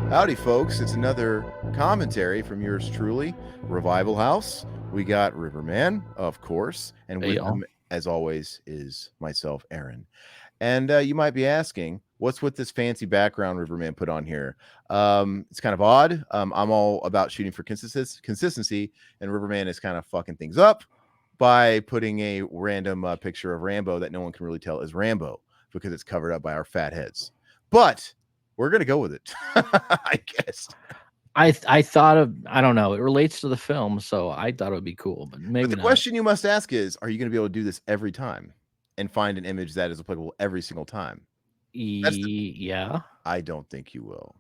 Howdy, folks. It's another commentary from yours truly, Revival House. We got Riverman, of course, and Hey, with y'all. him, as always, is myself, Aaron. And you might be asking, what's with this fancy background Riverman put on here? It's kind of odd. I'm all about shooting for consistency, and Riverman is kind of fucking things up by putting a random picture of Rambo that no one can really tell is Rambo because it's covered up by our fat heads. But we're gonna go with it, I guess. I thought of I don't know, it relates to the film, so I thought it would be cool, but But maybe the not. question you must ask is, are you going to be able to do this every time and find an image that is applicable every single time? That's the Yeah? I don't think you will.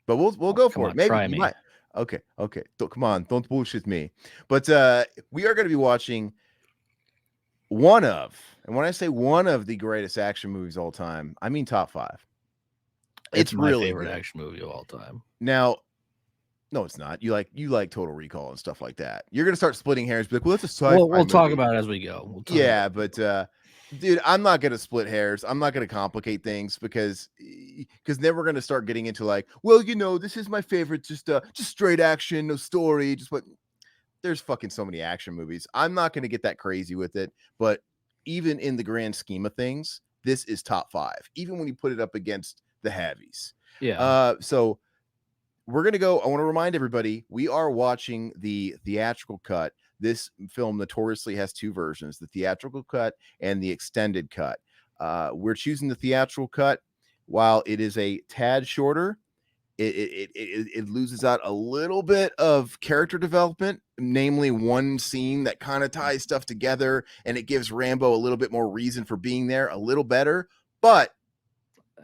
But we'll Oh, go come for it. on, Maybe try you me. might. Okay, okay. Come on, don't bullshit me. But we are going to be watching one of, and when I say one of the greatest action movies of all time, I mean top 5. It's It's my really favorite good. action movie of all time. Now, no, it's not. You like Total Recall and stuff like that. You're gonna start splitting hairs, be like, well, that's a sci-fi We'll talk movie. about it as we go. We'll talk about Yeah, it as we but go. dude, I'm not gonna split hairs. I'm not gonna complicate things because then we're gonna start getting into like, well, this is my favorite, just straight action, no story, just what there's fucking so many action movies. I'm not gonna get that crazy with it, but even in the grand scheme of things, this is top 5, even when you put it up against the heavies. Yeah. So we're going to go. I want to remind everybody we are watching the theatrical cut. This film notoriously has 2 versions, the theatrical cut and the extended cut. We're choosing the theatrical cut. While it is a tad shorter, it loses out a little bit of character development, namely one scene that kind of ties stuff together, and it gives Rambo a little bit more reason for being there, a little better. But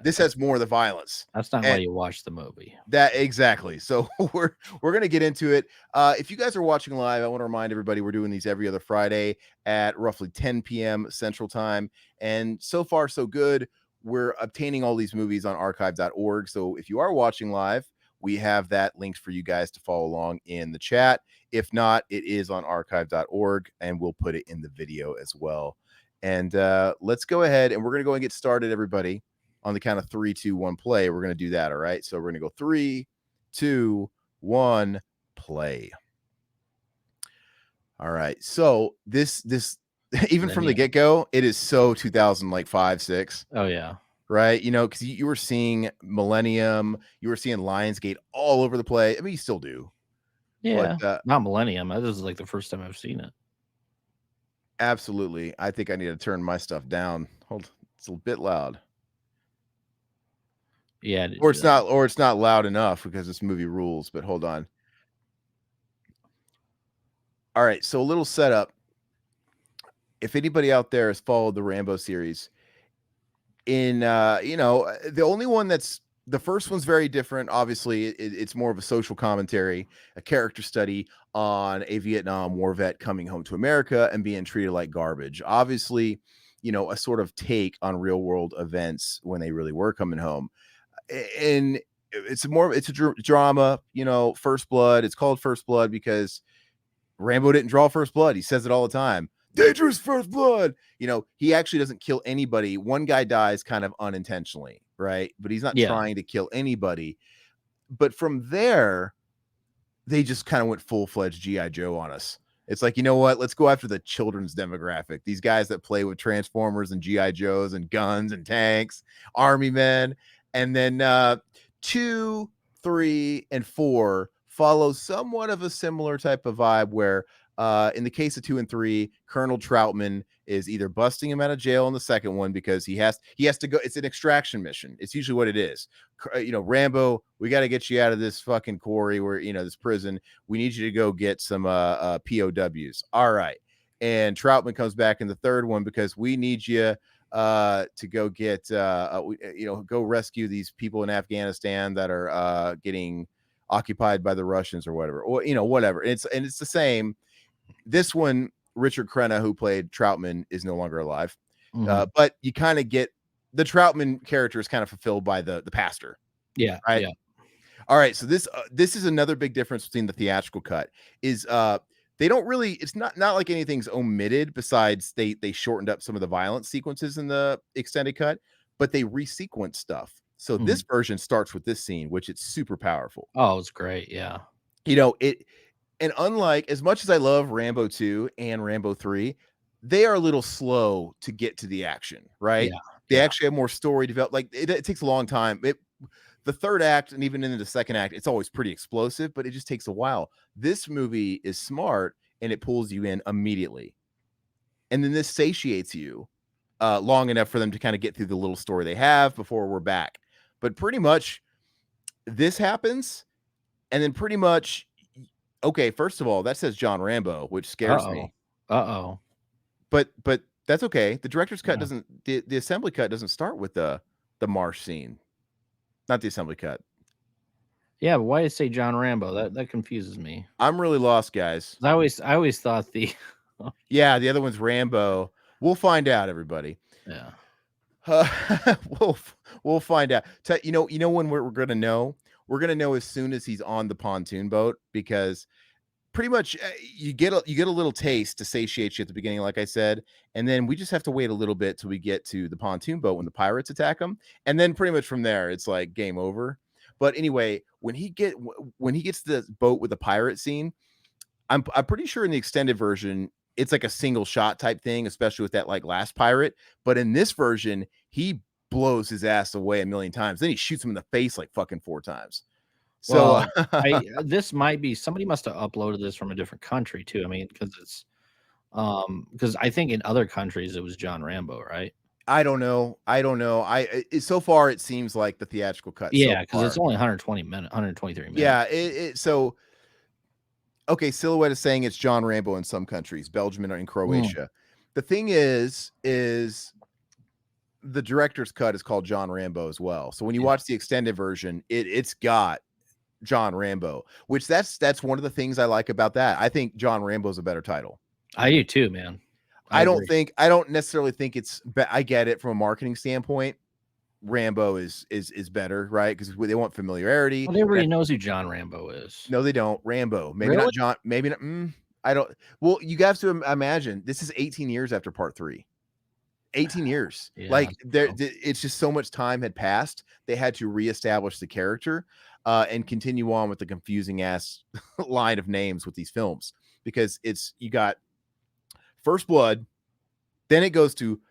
this That's has more of the violence. that's not why And you watch the movie. that exactly. So we're gonna get into it. If you guys are watching live, I want to remind everybody we're doing these every other Friday at roughly 10 p.m. Central Time, and so far so good. We're obtaining all these movies on archive.org. So if you are watching live, we have that linked for you guys to follow along in the chat. If not, it is on archive.org, and we'll put it in the video as well. And let's go ahead and we're gonna go and get started, everybody, on the count of 3, 2, 1, play. We're going to do that. All right. So we're going to go 3, 2, 1, play. All right. So this even Then from the you get go, it is so 2000 like 5, 6. Oh, yeah. Right. Because you were seeing Millennium, you were seeing Lionsgate all over the place. I mean, you still do. But Yeah. Not Millennium. This is like the first time I've seen it. absolutely. I think I need to turn my stuff down. Hold. It's a bit loud. Yeah, I did Or do that. it's not loud enough because this movie rules, but hold on. All right, so a little setup. If anybody out there has followed the Rambo series, the only one that's the first one's very different. Obviously, it's more of a social commentary, a character study on a Vietnam War vet coming home to America and being treated like garbage. Obviously, a sort of take on real world events when they really were coming home. And it's a drama, First Blood. It's called First Blood because Rambo didn't draw first blood. He says it all the time. Dangerous first blood. He actually doesn't kill anybody. One guy dies kind of unintentionally, right? But he's not Yeah. trying to kill anybody. But from there, they just kind of went full-fledged G.I. Joe on us. It's like, you know what? Let's go after the children's demographic. These guys that play with Transformers and G.I. Joes and guns and tanks, army men. And then 2, 3, and 4 follow somewhat of a similar type of vibe where in the case of 2 and 3, Colonel Troutman is either busting him out of jail in the second one because he has to go. It's an extraction mission. It's usually what it is. Rambo, we got to get you out of this fucking quarry where, this prison. We need you to go get some POWs. All right. And Troutman comes back in the third one because we need you to go get, go rescue these people in Afghanistan that are getting occupied by the Russians or whatever, or, whatever. It's the same. This one, Richard Crenna, who played Troutman, is no longer alive. Mhm. But you kind of get the Troutman character is kind of fulfilled by the pastor, Yeah, right? yeah. All right, so this is another big difference between the theatrical cut is they don't really, it's not like anything's omitted besides they shortened up some of the violence sequences in the extended cut, but they resequence stuff. So this Mhm. version starts with this scene, which it's super powerful. Oh, it's great, yeah. You know, it and unlike as much as I love Rambo 2 and Rambo 3, they are a little slow to get to the action, right? Yeah, They yeah. actually have more story develop like, it takes a long time. The 3rd act and even into the 2nd act, it's always pretty explosive, but it just takes a while. This movie is smart, and it pulls you in immediately. And then this satiates you, long enough for them to kinda get through the little story they have before we're back. But pretty much this happens, and then pretty much okay, first of all, that says John Rambo, which scares Uh-oh. me. Uh-oh. But that's okay. The director's cut Yeah. doesn't the assembly cut doesn't start with the marsh scene. Not the assembly cut. Yeah, but why did it say John Rambo? That confuses me. I'm really lost, guys. 'Cause I always thought the Yeah, the other one's Rambo. We'll find out, everybody. Yeah. We'll we'll find out. You know when we're gonna know? We're gonna know as soon as he's on the pontoon boat because pretty much you get a little taste to satiate you at the beginning, like I said, and then we just have to wait a little bit till we get to the pontoon boat when the pirates attack him, and then pretty much from there it's like game over. But anyway, when he gets to the boat with the pirate scene, I'm pretty sure in the extended version it's like a single shot type thing, especially with that like last pirate. But in this version, he blows his ass away a million times. Then he shoots him in the face like fucking 4 times. So Well, this might be somebody must have uploaded this from a different country too. I mean, because I think in other countries it was John Rambo, right? I don't know. I don't know. So far it seems like the theatrical cut so Yeah, because it's far. only 123 minutes. Yeah, so okay, Silhouette is saying it's John Rambo in some countries, Belgium and in Mm, Croatia. The thing is the director's cut is called John Rambo as well. So when you yeah. watch the extended version, it's got John Rambo, which that's one of the things I like about that. I think John Rambo is a better title. I do too, man. I agree. I don't necessarily think I get it from a marketing standpoint. Rambo is better, right? Because they want familiarity. But everybody knows who John Rambo is. No, they don't. Rambo, maybe Really? not John. Maybe not. I don't. Well, you have to imagine this is 18 years after part three. 18 years. Yeah, Like that's true. it's just so much time had passed. They had to reestablish the character and continue on with the confusing ass line of names with these films because you got First Blood, then it goes to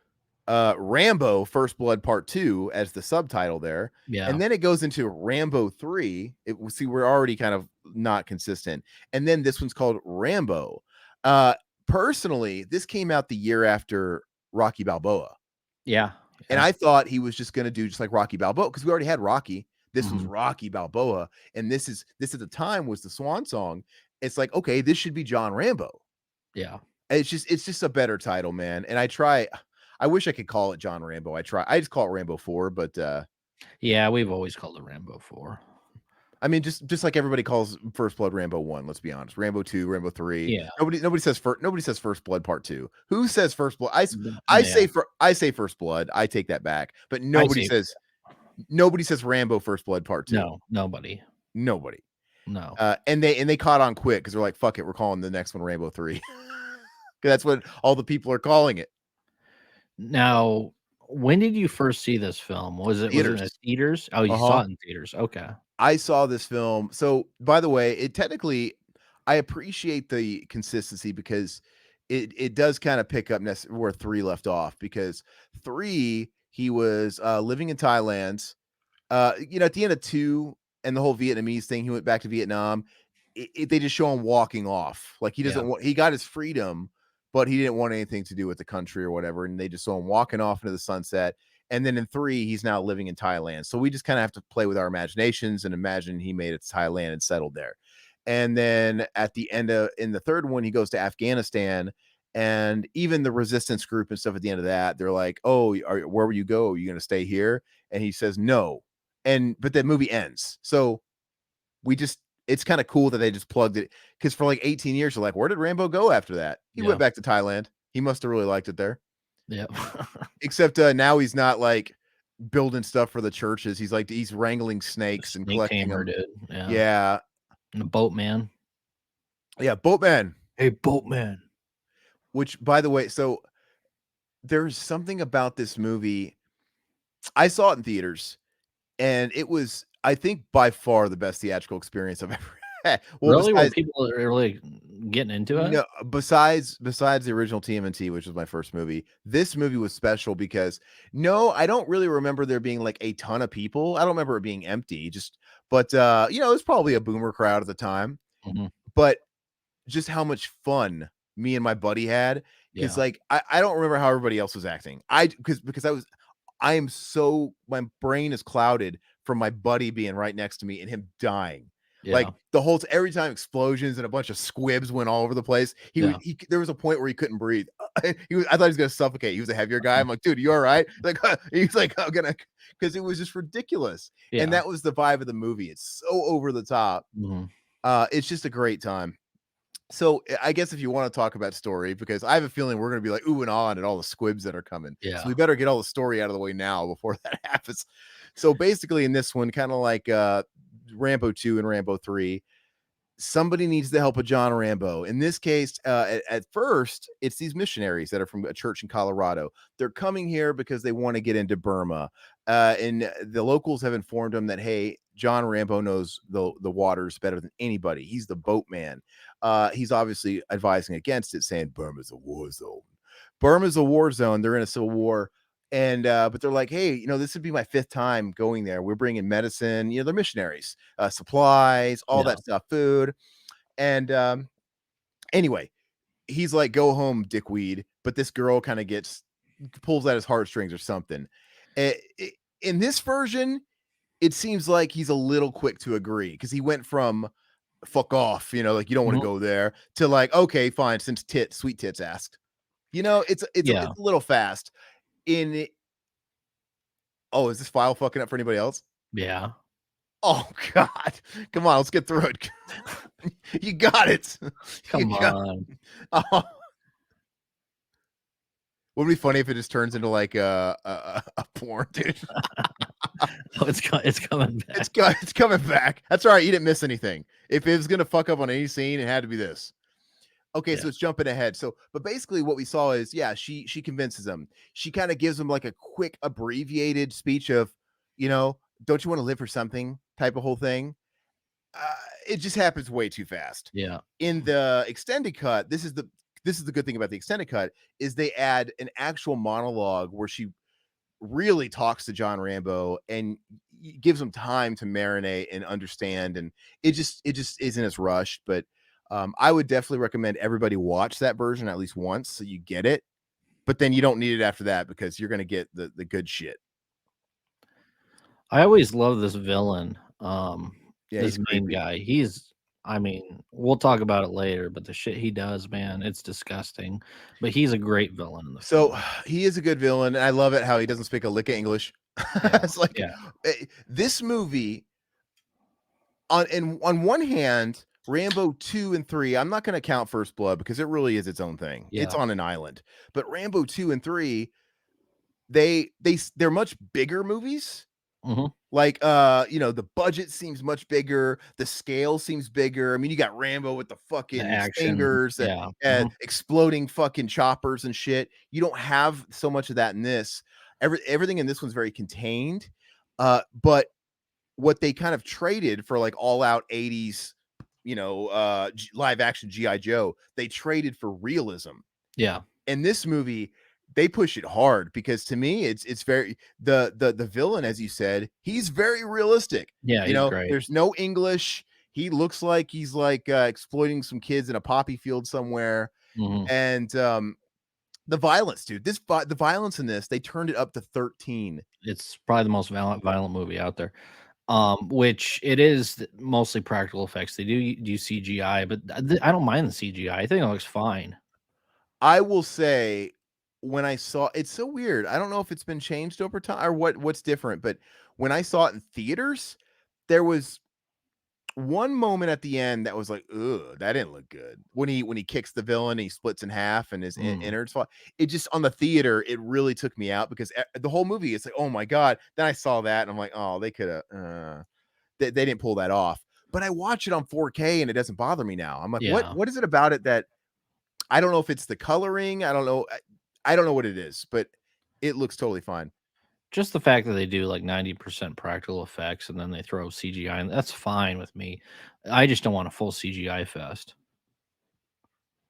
Rambo First Blood Part 2 as the subtitle there. Yeah. And then it goes into Rambo 3. See, we're already kind of not consistent. And then this one's called Rambo. Uh, Personally, this came out the year after Rocky Balboa. Yeah. And Yeah. I thought he was just going to do just like Rocky Balboa because we already had Rocky. This was Mhm. Rocky Balboa. And this at the time was the swan song. It's like, okay, this should be John Rambo. Yeah. It's just a better title, man. And I wish I could call it John Rambo. I just call it Rambo 4, but Yeah, we've always called it Rambo 4. I mean just like everybody calls First Blood Rambo 1, let's be honest. Rambo 2, Rambo 3. Yeah. Nobody says First Blood Part 2. Who says First Blood? Yeah. I say First Blood. I take that back. But I see. nobody says Rambo First Blood Part 2. No, nobody. Nobody. No. And they caught on quick because they're like, fuck it, we're calling the next one Rambo 3. 'Cause that's what all the people are calling it. Now, when did you first see this film? Was it in the Theaters. theaters? Oh, you saw Uh-huh. it in theaters. Okay. I saw this film. So, by the way, I appreciate the consistency because it does kind of pick up where 3 left off because 3 he was living in Thailand. At the end of 2 and the whole Vietnamese thing, he went back to Vietnam. They just show him walking off. Like Yeah. he got his freedom, but he didn't want anything to do with the country or whatever. And they just saw him walking off into the sunset. And then in 3, he's now living in Thailand. So we just kind of have to play with our imaginations and imagine he made it to Thailand and settled there. And then at the end of in the 3rd one, he goes to Afghanistan. And even the resistance group and stuff at the end of that, they're like, "Oh, where will you go? Are you going to stay here?" And he says, "No." But the movie ends. So we just it's kind of cool that they just plugged it because for like 18 years, you're like, where did Rambo go after that? He went Yeah. back to Thailand. He must have really liked it there. Yeah. Except now he's not like building stuff for the churches. He's wrangling The snakes and snake collecting tamer them. did. Yeah. Yeah. And the boatman. Yeah. Boatman, Hey, boatman. which by the way, so there's something about this movie. I saw it in theaters. and it was, I think, by far the best theatrical experience I've ever had. Well, Really? Were besides people are really getting into it? no, besides the original TMNT, which was my first movie, this movie was special because no, I don't really remember there being like a ton of people. I don't remember it being empty, just but you know, it was probably a boomer crowd at the time. Mhm. But just how much fun me and my buddy had, because Yeah. like I don't remember how everybody else was acting. Because I am so, my brain is clouded from my buddy being right next to me and him dying. Yeah. Like every time explosions and a bunch of squibs went all over the place, Yeah. there was a point where he couldn't breathe. I thought he was gonna suffocate. He was a heavier guy. I'm like, dude, you all right? Like he's like, I'm gonna, because it was just ridiculous. And Yeah. that was the vibe of the movie. It's so over the top. Mhm. It's just a great time. So I guess if you want to talk about story, because I have a feeling we're going to be like ooh and ah at all the squibs that are coming. So Yeah. we better get all the story out of the way now before that happens. So basically, in this one, kind of like Rambo 2 and Rambo 3, somebody needs the help of John Rambo. In this case, at first, it's these missionaries that are from a church in Colorado. They're coming here because they want to get into Burma. And the locals have informed them that, hey, John Rambo knows the waters better than anybody. He's the boatman. He's obviously advising against it, saying Burma's a war zone. Burma's a war zone. They're in a civil war. And but they're like, hey, you know, this would be my fifth time going there. We're bringing medicine, you know, they're missionaries, supplies, all Yeah. that stuff, food. And anyway, he's like, go home, dickweed. But this girl kind of pulls at his heartstrings or something. Eh, eh, in this version, it seems like he's a little quick to agree because he went from fuck off, you know, like you don't want to Mhm. go there, to like, okay, fine, since sweet tits asked. You know, Yeah. it's a little fast. In Oh, is this file fucking up for anybody else? Yeah. Oh God. Come on, let's get through it. You got it. You Come got on. oh, wouldn't it be funny if it just turns into like a porn, dude? Oh, it's coming back. It's coming back. That's all right. You didn't miss anything. If it was gonna fuck up on any scene, it had to be this. Okay, Yeah. so it's jumping ahead. So, but basically, what we saw is, yeah, she convinces him. She kind of gives him like a quick, abbreviated speech of, you know, don't you want to live for something? Type of whole thing. Uh, it just happens way too fast. Yeah. In the extended cut, this is the good thing about the extended cut is they add an actual monologue where she really talks to John Rambo and gives him time to marinate and understand. And it just isn't as rushed. But I would definitely recommend everybody watch that version at least once so you get it. But then you don't need it after that because you're gonna get the good shit. I always love this villain, Yeah, this he's main creepy. guy. I mean, we'll talk about it later, but the shit he does, man, it's disgusting. But he's a great villain in the So film. he is a good villain. And I love it how he doesn't speak a lick of English. Yeah. It's like Yeah. this movie on one hand, Rambo 2 and 3, I'm not going to count First Blood because it really is its own thing. It's Yeah. on an island. But Rambo 2 and 3, they're much bigger movies. Mhm. Like you know, the budget seems much bigger, the scale seems bigger. I mean, you got Rambo with the The fucking action. stingers, Yeah. Mhm. exploding fucking choppers and shit. You don't have so much of that in this. Everything in this one's very contained. But what they kind of traded for like all out 80s, you know, live action GI Joe, they traded for realism. Yeah. In this movie, they push it hard because to me it's very, the villain, as you said, he's very realistic. Yeah, You he's know, great. there's no English. He looks like he's like exploiting some kids in a poppy field somewhere. Mhm. And the violence, dude, the violence in this, they turned it up to 13. It's probably the most violent movie out there. Which it is mostly practical effects. They do CGI, but I don't mind the CGI. I think it looks fine. I will say, when I saw, it's so weird. I don't know if it's been changed over time or what's different, but when I saw it in theaters, there was one moment at the end that was like, "Ugh, that didn't look good." When he kicks the villain, he splits in half and his Mm, innards fall. It just, on the theater, it really took me out because the whole movie, it's like, "Oh my god." Then I saw that and I'm like, "Oh, they could have they didn't pull that off." But I watch it on 4K and it doesn't bother me now. I'm like, yeah. what is it about it that I don't know if it's the coloring, I don't know what it is, but it looks totally fine. Just the fact that they do like 90% practical effects and then they throw CGI in, that's fine with me. I just don't want a full CGI fest.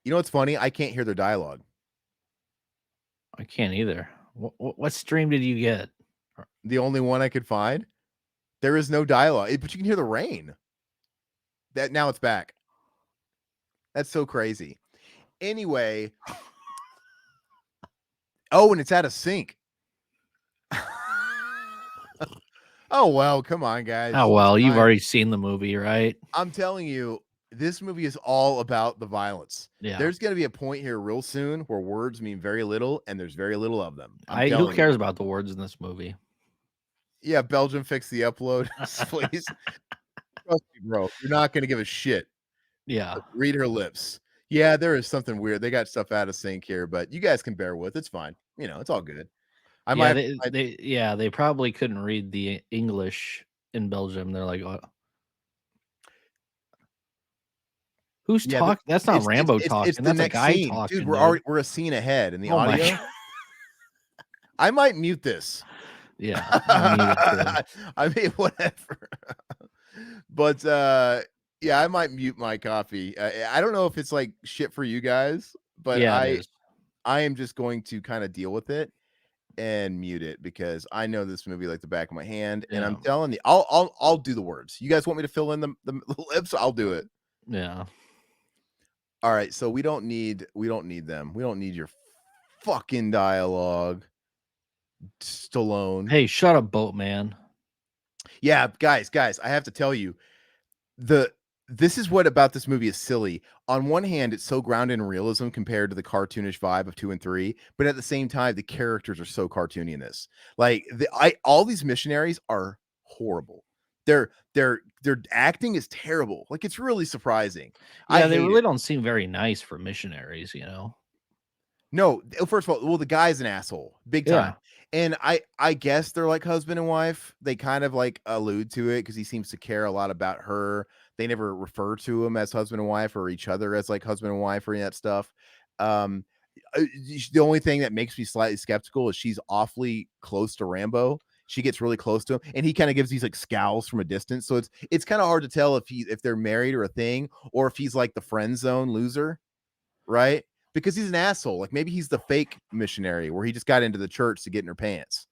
You know what's funny? I can't hear their dialogue. I can't either. What stream did you get? The only one I could find, there is no dialogue, but you can hear the rain. That now it's back. That's so crazy. Anyway, oh, and it's out of sync. Oh well, come on, Oh guys. It's well, you've fine. already seen the movie, right? I'm telling you, this movie is all about the violence. Yeah. There's going to be a point here real soon where words mean very little, and there's very little of them. I'm I Who telling you. cares about the words in this movie? Yeah, Belgium, fix the upload, please. Trust me, bro. You're not going to give a shit. Yeah. Read her lips. Yeah, there is something weird. They got stuff out of sync here, but you guys can bear with. It's fine. You know, it's all good. I might Yeah, have to they find, they yeah, they probably couldn't read the English in Belgium. They're like, who's yeah, but talking? That's not Rambo it's talking. the That's a next guy scene. Dude, talking, dude. we're a scene ahead in the Oh my audio. god. I might mute this. Yeah, I'll mute it too. I mean, whatever. But yeah, I might mute my coffee. I don't know if it's like shit for you guys, but Yeah, it is. I am just going to kind of deal with it and mute it because I know this movie like the back of my hand, and I'm Yeah. telling you, I'll do the words. You guys want me to fill in the lips? I'll do it. Yeah. All right, so we don't need them. We don't need your fucking dialogue, Stallone. Hey, shut up, boatman. Yeah, guys, I have to tell you, the this is what about this movie is silly. On one hand, it's so grounded in realism compared to the cartoonish vibe of 2 and 3, but at the same time, the characters are so cartoony in this. Like all these missionaries are horrible. Their acting is terrible. Like it's really surprising. I Yeah, they hate really it. don't seem very nice for missionaries, you know? No, first of all, well, the guy's an asshole, big Yeah. time. And I guess they're like husband and wife. They kind of like allude to it because he seems to care a lot about her. They never refer to him as husband and wife or each other as like husband and wife or any of that stuff. Um, the only thing that makes me slightly skeptical is she's awfully close to Rambo. She gets really close to him, and he kind of gives these like scowls from a distance. So it's kind of hard to tell if they're married or a thing, or if he's like the friend zone loser, right? Because he's an asshole. Like maybe he's the fake missionary where he just got into the church to get in her pants.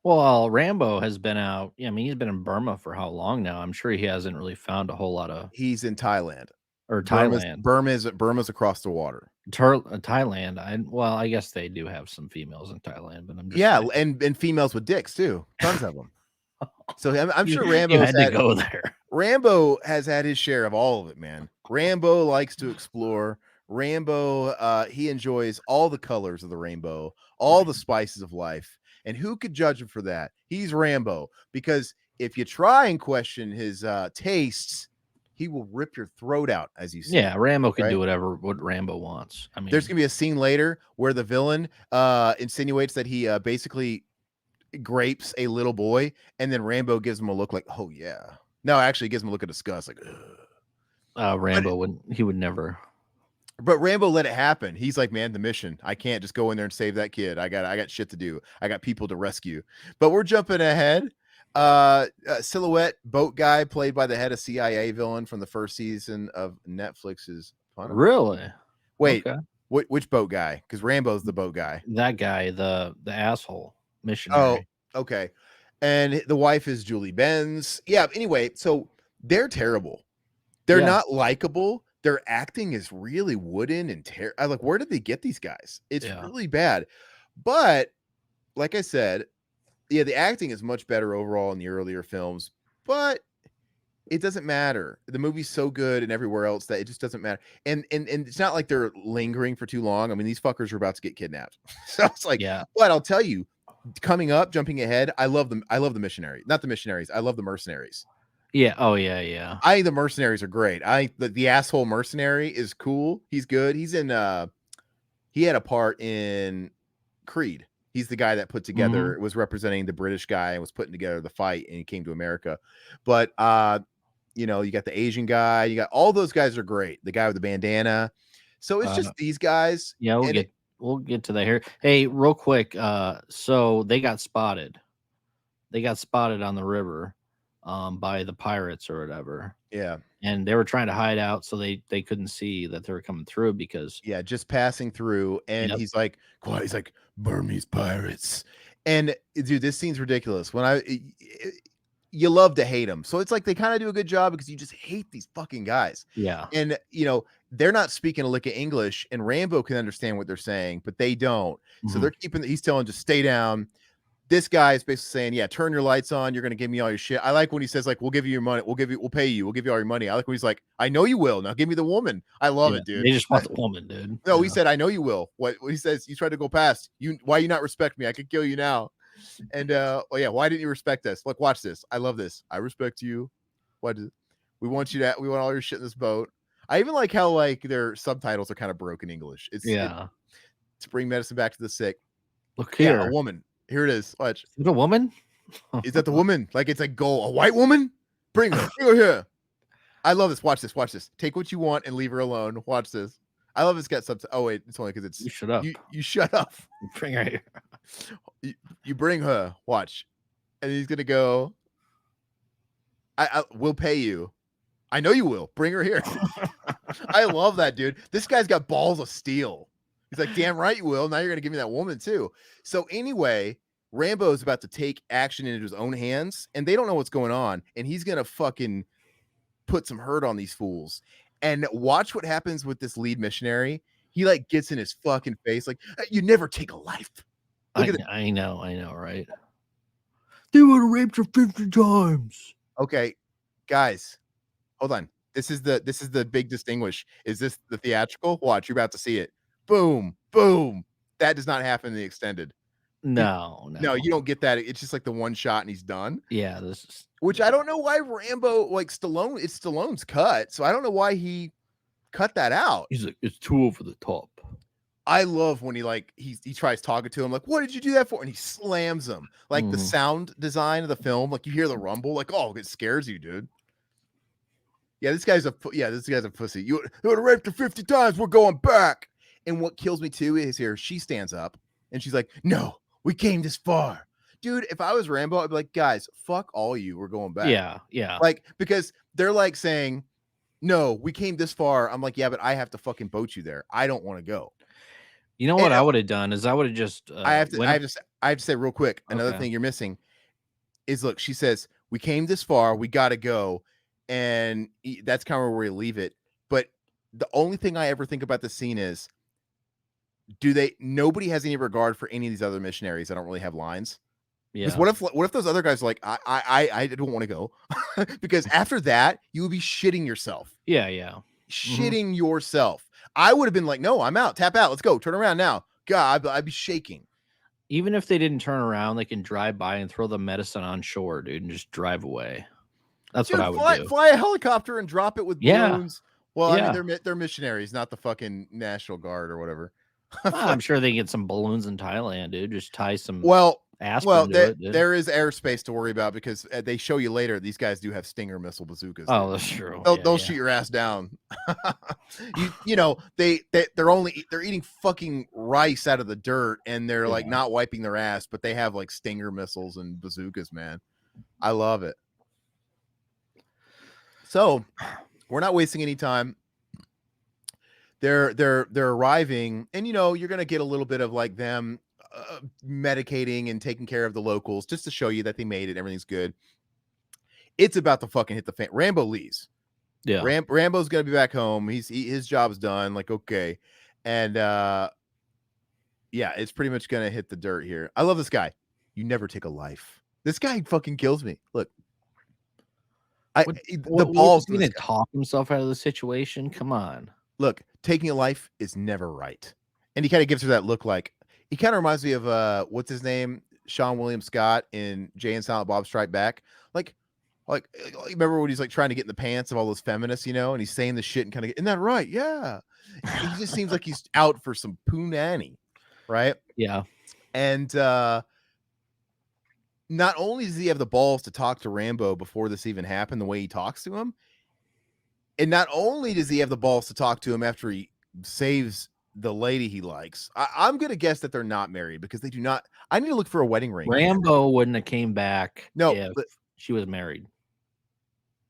Well, Rambo has been out. Yeah, I mean, he's been in Burma for how long now? I'm sure he hasn't really found a whole lot of, He's in Thailand. or Thailand. Burma's across the water. Thailand. I guess they do have some females in Thailand, but I'm just Yeah, saying. and females with dicks too. Tons of them. So I'm sure You had to go there. Rambo has had his share of all of it, man. Rambo likes to explore. Rambo, he enjoys all the colors of the rainbow, all the spices of life. And who could judge him for that? He's Rambo. Because if you try and question his tastes, he will rip your throat out as you see Yeah, it. Rambo can Right? do what Rambo wants. I There's mean, gonna be a scene later where the villain insinuates that he basically grapes a little boy, and then Rambo gives him a look like, oh yeah. No, actually, he gives him a look of disgust, like, ugh. But Rambo would never. Rambo let it happen. He's like, man, the mission. I can't just go in there and save that kid. I got shit to do. I got people to rescue. But we're jumping ahead. Silhouette boat guy played by the head of CIA villain from the first season of Netflix's Punisher. Really? Wait, Okay. which boat guy? Because Rambo's the boat guy. That guy, the asshole Oh, missionary. okay. And the wife is Julie Benz. Yeah. Anyway, so they're terrible. They're Yeah. not likable. Their acting is really wooden and I like, where did they get these guys? It's Yeah. really bad. But like I said, yeah, the acting is much better overall in the earlier films, but it doesn't matter. The movie's so good and everywhere else that it just doesn't matter. And it's not like they're lingering for too long. I mean, these fuckers are about to get kidnapped. So it's like, Yeah. but I'll tell you, coming up, jumping ahead, I love them. I love the missionary, not the missionaries. I love the mercenaries. Yeah. Oh yeah, yeah. I think the mercenaries are great. The asshole mercenary is cool. He's good. He's in he had a part in Creed. He's the guy that put together Mhm. was representing the British guy and was putting together the fight and he came to America. But you know, you got the Asian guy, you got all those guys are great. The guy with the bandana. So it's Uh, just these guys yeah, and we'll get to that here. Hey, real quick, so they got spotted. they got spotted on the river, by the pirates or whatever, Yeah. and they were trying to hide out so they couldn't see that they were coming through because Yeah, just passing through, and yep. he's like, quiet. He's like, Burmese pirates. And dude, this scene's ridiculous. You love to hate them. So it's like they kind of do a good job because you just hate these fucking guys. Yeah. And they're not speaking a lick of English, and Rambo can understand what they're saying, but they don't. So Mhm. they're he's telling just stay down. This guy is basically saying, yeah, turn your lights on. You're going to give me all your shit. I like when he says, like, we'll give you your money. We'll pay you. We'll give you all your money. I like when he's like, I know you will. Now give me the woman. I love Yeah, it, dude. they just want the woman, dude. No, he Yeah. said, I know you will. What he says, you tried to go past. Why you not respect me? I could kill you now. And oh yeah, why didn't you respect us? Look, watch this. I love this. I respect you. We want you we want all your shit in this boat. I even like how like their subtitles are kind of broken English. It's Yeah. to bring medicine back to the sick. Look Yeah, a here. woman. Here it is. Watch. Is it a woman? Is that the woman? Like it's like go a white woman? Bring her. Bring her here. I love this. Watch this. Watch this. Take what you want and leave her alone. Watch this. I love it's got subtitles. Oh wait, it's only because it's You shut up. you shut up. Bring her here. You bring her. Watch, and he's gonna go. I will pay you. I know you will. Bring her here. I love that, dude. This guy's got balls of steel. He's like, damn right you will. Now you're gonna give me that woman too. So anyway, Rambo is about to take action into his own hands, and they don't know what's going on, and he's gonna fucking put some hurt on these fools. And watch what happens with this lead missionary. He like gets in his fucking face, like, you never take a life. Look at it. I know, right? They would have raped her 50 times. Okay, guys, hold on. This is the big distinguish. Is this the theatrical? Watch, you're about to see it. Boom, boom. That does not happen in the extended. No. No, you don't get that. It's just like the one shot and he's done. Yeah, this is Which I don't know why Rambo like Stallone. It's Stallone's cut, so I don't know why he cut that out. he's like, it's too over the top. I love when he tries talking to him like, what did you do that for? And he slams him. Like the sound design of the film, like you hear the rumble, like, oh, it scares you, dude. Yeah, this guy's a pussy. You would have raped her 50 times. We're going back. And what kills me too is here she stands up and she's like, no, we came this far. Dude, if I was Rambo, I'd be like, guys, fuck all you. We're going back. Yeah. Like, because they're like saying, no, we came this far. I'm like, yeah, but I have to fucking boat you there. I don't want to go. You know what I would have done is I would have just I have to say real quick. Another Okay. thing you're missing is look, she says, we came this far, we gotta go. And that's kind of where we leave it. But the only thing I ever think about the scene is nobody has any regard for any of these other missionaries that don't really have lines. Because what if those other guys are like, I don't want to go. Because after that, you would be shitting yourself. Yeah. Shitting yourself. I would have been like, no, I'm out. Tap out. Let's go. Turn around now. God, I'd be shaking. Even if they didn't turn around, they can drive by and throw the medicine on shore, dude, and just drive away. That's what I would do. Fly a helicopter and drop it with balloons. Well, I mean, they're missionaries, not the fucking National Guard or whatever. I'm sure they get some balloons in Thailand, dude. Just tie some aspirin to it. There is airspace to worry about because they show you later these guys do have Stinger missile bazookas. Oh, that's true. They'll shoot your ass down. They're eating fucking rice out of the dirt and they're like not wiping their ass, but they have like Stinger missiles and bazookas, man. I love it. So we're not wasting any time. They're arriving, and you're gonna get a little bit of like them medicating and taking care of the locals just to show you that they made it. Everything's good. It's about to fucking hit the fan. Rambo leaves. Yeah, Rambo's gonna be back home. His job's done. Like okay, and it's pretty much gonna hit the dirt here. I love this guy. You never take a life. This guy fucking kills me. Look. The balls going to talk himself out of the situation. Come on. Look, taking a life is never right. And he kind of gives her that look like he kind of reminds me of what's his name? Sean William Scott in Jay and Silent Bob Strike Back. Like remember when he's like trying to get in the pants of all those feminists, and he's saying the shit and kind of isn't that right? Yeah. He just seems like he's out for some punani, right? Yeah. And not only does he have the balls to talk to Rambo before this even happened, the way he talks to him, and not only does he have the balls to talk to him after he saves the lady he likes. I'm gonna guess that they're not married because they do not. I need to look for a wedding ring. Rambo wouldn't have came back No, if she was married.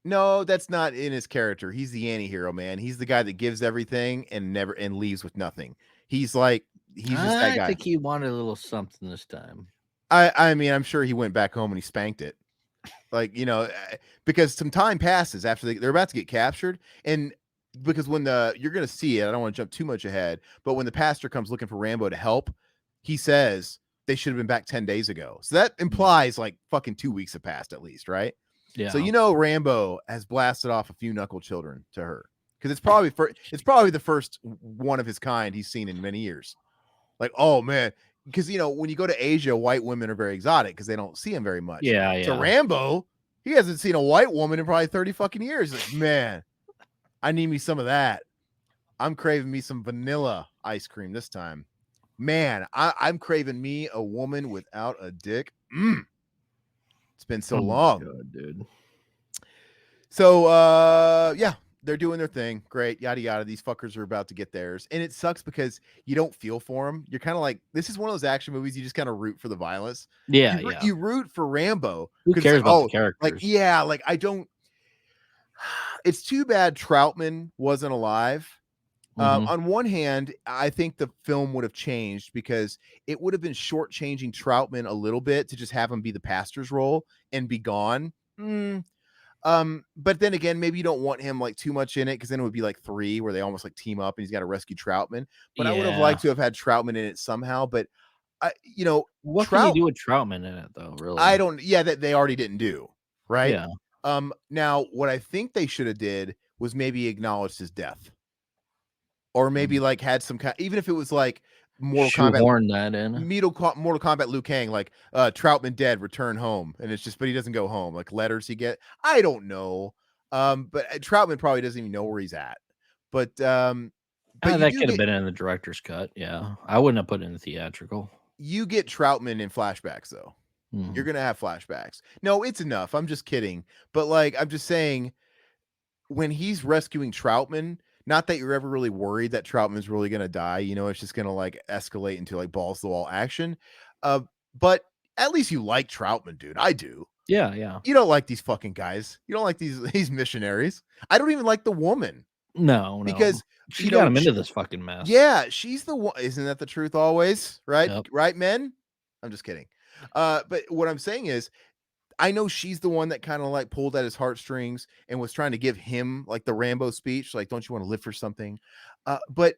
no, that's not in his character. He's the anti-hero, man. He's the guy that gives everything and never and leaves with nothing. He's like he's just that I guy. think he wanted a little something this time. I mean, I'm sure he went back home and he spanked it. Like, because some time passes after they're about to get captured, and because when you're gonna see it, I don't want to jump too much ahead, but when the pastor comes looking for Rambo to help, he says they should have been back 10 days ago. So that implies like fucking 2 weeks have passed at least, right? So Yeah. Rambo has blasted off a few knuckle children to her because it's probably the first one of his kind he's seen in many years. Like, oh man, because when you go to Asia, white women are very exotic because they don't see them very much. Yeah, So yeah. Rambo, he hasn't seen a white woman in probably 30 fucking years. Like, man, I need me some of that. I'm craving me some vanilla ice cream this time. Man, I'm craving me a woman without a dick. It's been so Oh my long. god, dude. So yeah, they're doing their thing. Great, yada yada. These fuckers are about to get theirs. And it sucks because you don't feel for them. You're kind of like, this is one of those action movies you just kind of root for the violence. Yeah, yeah. You root for Rambo Who because it's cares like, about the oh, like, characters? yeah, like I don't. It's too bad Troutman wasn't alive. Mhm. On one hand, I think the film would have changed because it would have been shortchanging Troutman a little bit to just have him be the pastor's role and be gone. But then again, maybe you don't want him like too much in it because then it would be like 3 where they almost like team up and he's got to rescue Troutman. But I would have Yeah. liked to have had Troutman in it somehow. But I, What can you Trout, do with Troutman in it though, I really? don't. Yeah, that they already didn't do right. Yeah. Now what I think they should have did was maybe acknowledged his death, or maybe Mm. like had some kind, even if it was like Mortal Kombat Shoehorn that in. Mortal Kombat Liu Kang, like Troutman dead, return home, and it's just, but he doesn't go home. Like letters he get, I don't know. But Troutman probably doesn't even know where he's at. But you That do could have get been in the director's cut, yeah. I wouldn't have put it in the theatrical. Troutman in flashbacks though. You're Mhm. gonna have flashbacks. No, it's enough. I'm just kidding. But like, I'm just saying, when he's rescuing Troutman, not that you're ever really worried that Troutman's really gonna die. It's just gonna like escalate into like balls to the wall action. Uh, but at least you like Troutman, dude. I do. Yeah, yeah. You don't like these fucking guys. You don't like these missionaries. I don't even like the woman No, no. because She got him into this fucking mess. yeah, she's the one. Isn't that the truth always? Right? Yep. Right, men? I'm just kidding. But what I'm saying is, I know she's the one that kind of like pulled at his heartstrings and was trying to give him like the Rambo speech, like, don't you want to live for something? But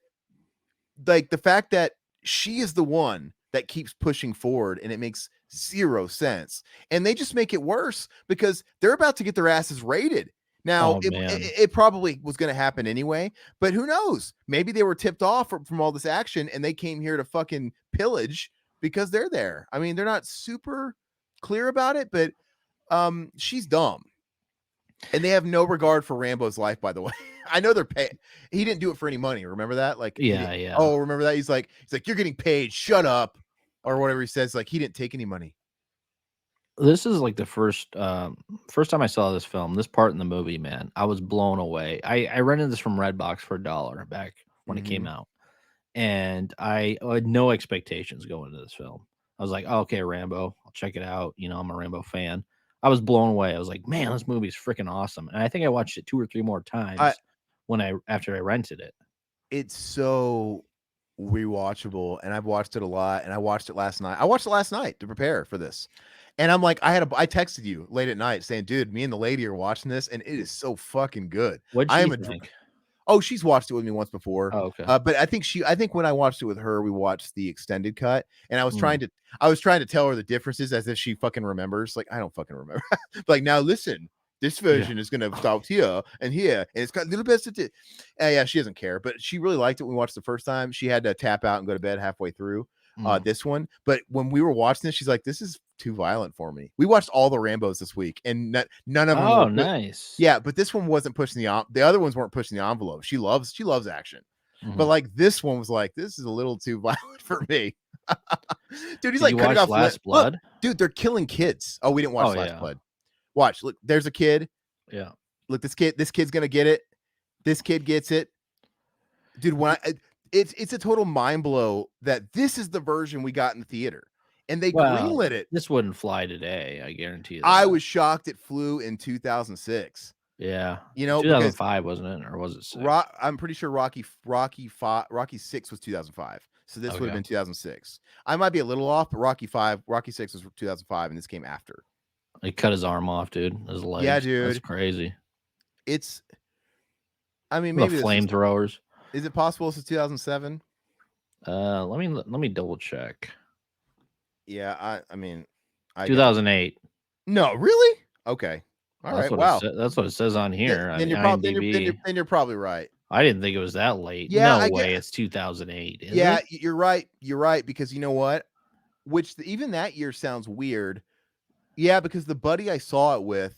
like the fact that she is the one that keeps pushing forward and it makes zero sense. And they just make it worse because they're about to get their asses raided. Now, Oh, man. it probably was going to happen anyway, but who knows? Maybe they were tipped off from all this action and they came here to fucking pillage because they're there. I mean, they're not super clear about it, but she's dumb. And they have no regard for Rambo's life, by the way. I know they're paying. He didn't do it for any money. Remember that? Like, he did. Yeah, yeah. Oh, remember that? He's like, you're getting paid. Shut up, or whatever he says. Like, he didn't take any money. This is like the first time I saw this film, this part in the movie, man, I was blown away. I rented this from Redbox for $1 back when it came Mm-hmm. out, and I had no expectations going into this film. I was like, "Oh, okay, Rambo, I'll check it out." I'm a Rambo fan. I was blown away. I was like, "Man, this movie is freaking awesome!" And I think I watched it 2 or 3 more I times after I rented it. It's so rewatchable, and I've watched it a lot. And I watched it last night. I watched it last night to prepare for this, and I'm like, I texted you late at night saying, dude, me and the lady are watching this, and it is so fucking good. What'd I she am a think? Oh, she's watched it with me once before. Oh, okay. But I think when I watched it with her, we watched the extended cut, and Mm. I was trying to tell her the differences as if she fucking remembers. Like, I don't fucking remember. Like, now listen, this Yeah. version is gonna stop here and here, and it's got little bits of yeah, she doesn't care, but she really liked it when we watched the first time. She had to tap out and go to bed halfway through Mm. this one. But when we were watching this, she's like, this is too violent for me. We watched all the Rambos this week, and none of them Oh, were nice. yeah, but this one wasn't pushing the other ones weren't pushing the envelope. She loves action. But Mhm. like this one was like, this is a little too violent for me. Dude, he's Did like you cutting watch off Last look, Blood? dude, they're killing kids. Oh, we didn't Oh, watch Last yeah. Blood. Watch, look, there's a kid. Yeah. Look, this kid's gonna get it. This kid gets it. Dude, when it's a total mind blow that this is the version we got in the theater, and they Well, greenlit it. this wouldn't fly today, I guarantee you I that. was shocked it flew in 2006, Yeah. because 2005, wasn't it? Or was it 6? I'm pretty sure Rocky 6 was 2005. So this would have Okay. been 2006. I might be a little off, but Rocky 6 was 2005 and this came after. He cut his arm off, dude, his Yeah, legs. That's dude. crazy. It's I mean, The maybe flamethrowers. is it possible this is 2007? Let me double check. Yeah, I mean, I got 2008. No, really? Okay. All That's right. what it Wow. says. That's what it says on here. I Then mean, you're probably then you're, then you're IMDb. then you're probably right. I didn't think it was that late. Yeah, No I way. get It's 2008, is yeah, it? you're right. You're right because you know what? Even that year sounds weird. Yeah, because the buddy I saw it with,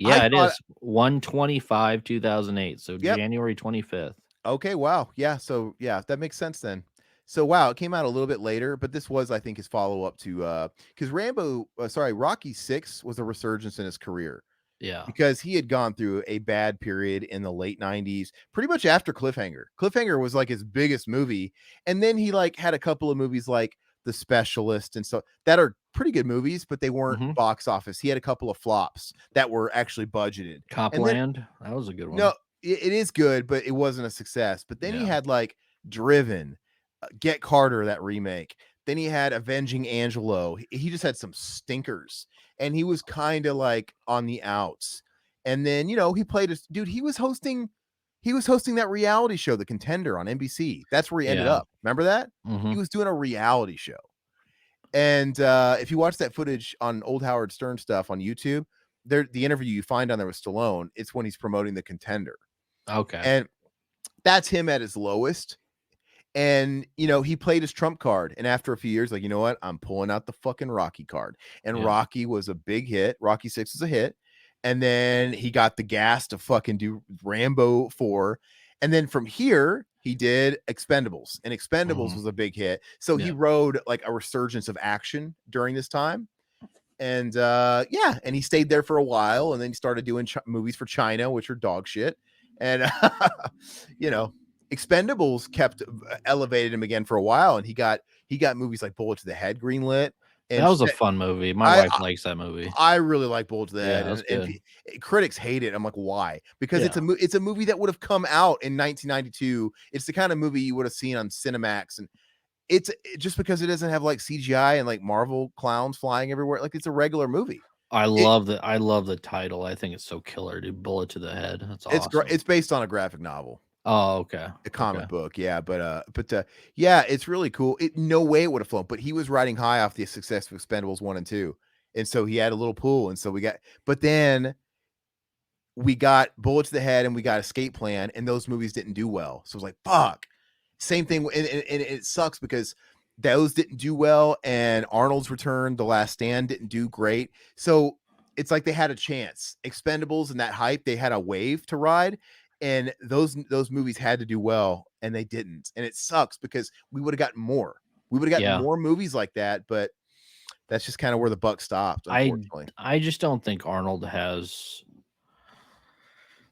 I Yeah, it thought is 125 2008. So yep. January 25th. Okay, wow. Yeah, so yeah, that makes sense then. So wow, it came out a little bit later, but this was I think his follow-up to cuz Rocky 6 was a resurgence in his career Yeah. because he had gone through a bad period in the late 90s, pretty much after Cliffhanger. Cliffhanger was like his biggest movie, and then he like had a couple of movies like The Specialist and so that are pretty good movies, but they weren't hmm box office. He had a couple of flops that were actually budgeted. And then Copland. That was a good no, one. it is good, but it wasn't a success. But then he Yeah. had like Driven, Get Carter, that remake. Then he had Avenging Angelo. He just had some stinkers, and he was kind of like on the outs. And then he played a dude. He was hosting that reality show, The Contender, on NBC. That's where he ended Yeah. up. Remember that? hmm He was doing a reality show. And if you watch that footage on old Howard Stern stuff on YouTube, the interview you find on there with Stallone, it's when he's promoting The Contender. Okay. And that's him at his lowest. And he played his trump card. And after a few years, like, you know what? I'm pulling out the fucking Rocky card. And Yeah. Rocky was a big hit. Rocky 6 was a hit. And then he got the gas to fucking do Rambo 4. And then from here, he did Expendables. And Expendables hmm was a big hit. So he Yeah. rode like a resurgence of action during this time. And yeah, and he stayed there for a while, and then he started doing movies for China, which are dog shit. And you know, Expendables kept elevated him again for a while, and he got movies like Bullet to the Head greenlit. That And was a fun movie. My I wife likes that movie. I really like Bullet to the Yeah, Head, that's and good. critics hate it. I'm like, why? Because Yeah. it's a movie that would have come out in 1992. It's the kind of movie you would have seen on Cinemax, and just because it doesn't have like CGI and like Marvel clowns flying everywhere. Like it's a regular movie. It, I love the title. I think it's so killer, dude. Bullet to the head. That's awesome. it's based on a graphic novel, Oh, okay. a Okay. comic book. Yeah, but yeah, it's really cool. No way it would have flown, but he was riding high off the success of Expendables 1 and 2. And so he had a little pool, and so but then we got Bullet to the Head and we got Escape Plan, and those movies didn't do well. So it was like, fuck. Same thing, and it sucks because those didn't do well, and Arnold's Return, The Last Stand, didn't do great. So it's like they had a chance. Expendables and that hype, they had a wave to ride, and those movies had to do well, and they didn't. And it sucks because we would have gotten more. We would have gotten Yeah. more movies like that, but that's just kind of where the buck stopped, unfortunately. I just don't think Arnold has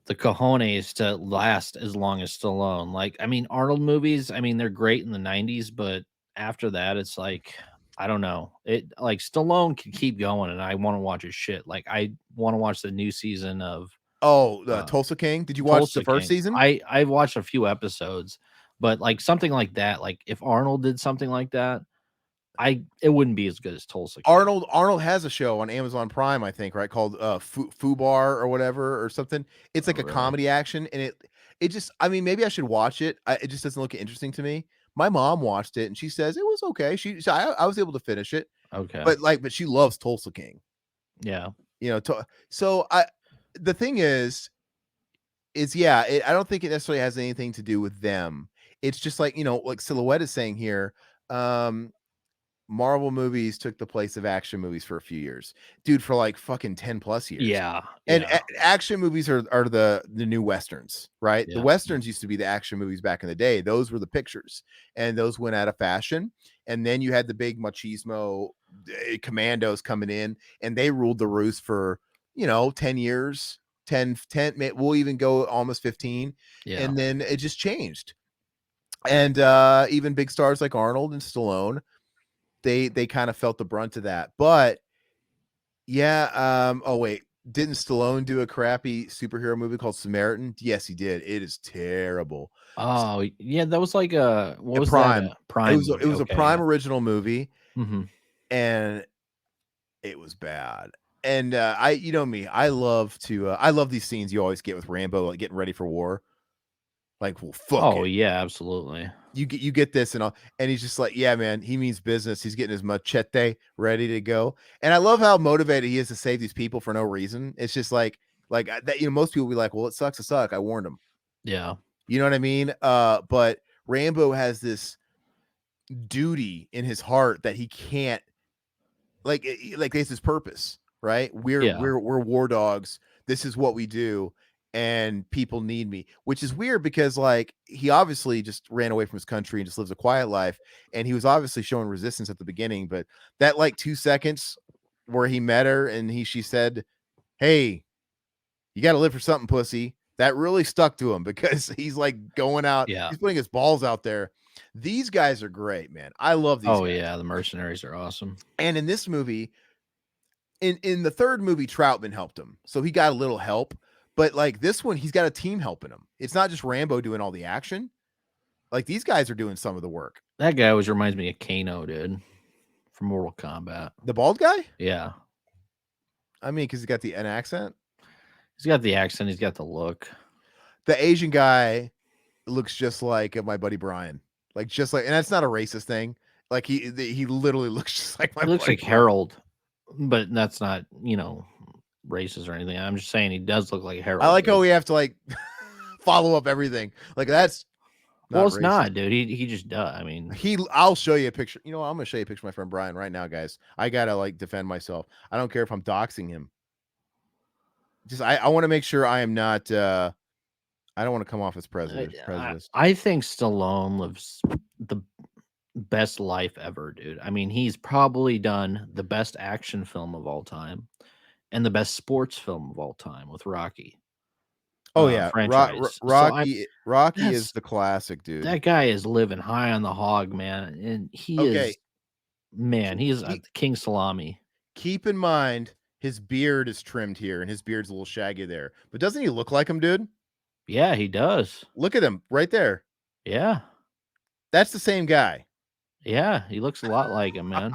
the cojones to last as long as Stallone. Like, I mean, Arnold movies, I mean, they're great in the 90s, but after that, it's like, I don't know. It like Stallone can keep going, and I want to watch his shit. Like, I want to watch the new season of Oh, the uh, Tulsa King. Did you watch the Tulsa first King. season? I've watched a few episodes, but like something like that, like if Arnold did something like that, it wouldn't be as good as Tulsa King. Arnold has a show on Amazon Prime, I think, right? Called Fubar or whatever or something. It's Oh, like a really? comedy action, and it just, I mean, maybe I should watch it. It just doesn't look interesting to me. My mom watched it and she says it was okay. I was able to finish it, Okay. but she loves Tulsa King. Yeah. So the thing is yeah, I don't think it necessarily has anything to do with them. It's just like like Silhouette is saying here. Marvel movies took the place of action movies for a few years, dude, for like fucking 10 plus years. Yeah. And Yeah. action movies are the new westerns, right? The Yeah. westerns used to be the action movies back in the day. Those were the pictures, and those went out of fashion. And then you had the big machismo commandos coming in, and they ruled the roost for 10 years, 10. We'll even go almost 15, Yeah. and then it just changed. And even big stars like Arnold and Stallone, they kind of felt the brunt of that. But yeah, oh wait, didn't Stallone do a crappy superhero movie called Samaritan? Yes, he did. It is terrible. Oh, yeah, that was like a what A was that? Prime. A Prime It movie. was a Okay, Prime yeah. original movie, Mhm. and it was bad. And I, you know me, I love these scenes you always get with Rambo, like getting ready for war. Like, well, fuck Oh, it. yeah, absolutely. You get this and all, and he's just like, yeah, man, he means business. He's getting his machete ready to go. And I love how motivated he is to save these people for no reason. It's just like that, most people be like, well, it sucks to suck. I warned him. Yeah. You know what I mean? But Rambo has this duty in his heart that he can't, like it's his purpose, right? Yeah. We're war dogs. This is what we do, and people need me, which is weird because like he obviously just ran away from his country and just lives a quiet life, and he was obviously showing resistance at the beginning, but that like 2 seconds where he met her and she said, "Hey, you got to live for something, pussy." That really stuck to him because he's like going out, Yeah. he's putting his balls out there. These guys are great, man. I love these Oh, guys. yeah, the mercenaries are awesome. And in this movie, in the third movie, Troutman helped him, so he got a little help. But like this one, he's got a team helping him. It's not just Rambo doing all the action. Like these guys are doing some of the work. That guy always reminds me of Kano, dude, from Mortal Kombat. The bald guy, Yeah. I mean, because he's got an accent. He's got the accent, he's got the look. The Asian guy looks just like my buddy Brian, like just like, and that's not a racist thing. Like he literally looks just like my He looks buddy like Brian. Harold, but that's not, racist or anything. I'm just saying he does look like I Harold, like how dude. we have to like follow up everything. Like that's Well, not it's racist. not, dude. He just does. I mean, I'll show you a picture. You know what? I'm gonna show you a picture of my friend Brian right now, guys. I gotta like defend myself. I don't care if I'm doxing him. Just I want to make sure I am not I don't want to come off as prejudiced. I think Stallone lives the best life ever, dude. I mean, he's probably done the best action film of all time and the best sports film of all time with Rocky Oh yeah, franchise. So I Rocky is that's the classic, dude. that guy is living high on the hog, man, and he Okay, is man, he is keep, king salami. keep in mind his beard is trimmed here and his beard's a little shaggy there. But doesn't he look like him, dude? Yeah, he does. Look at him right there. Yeah. That's the same guy. Yeah, he looks a lot like him, man.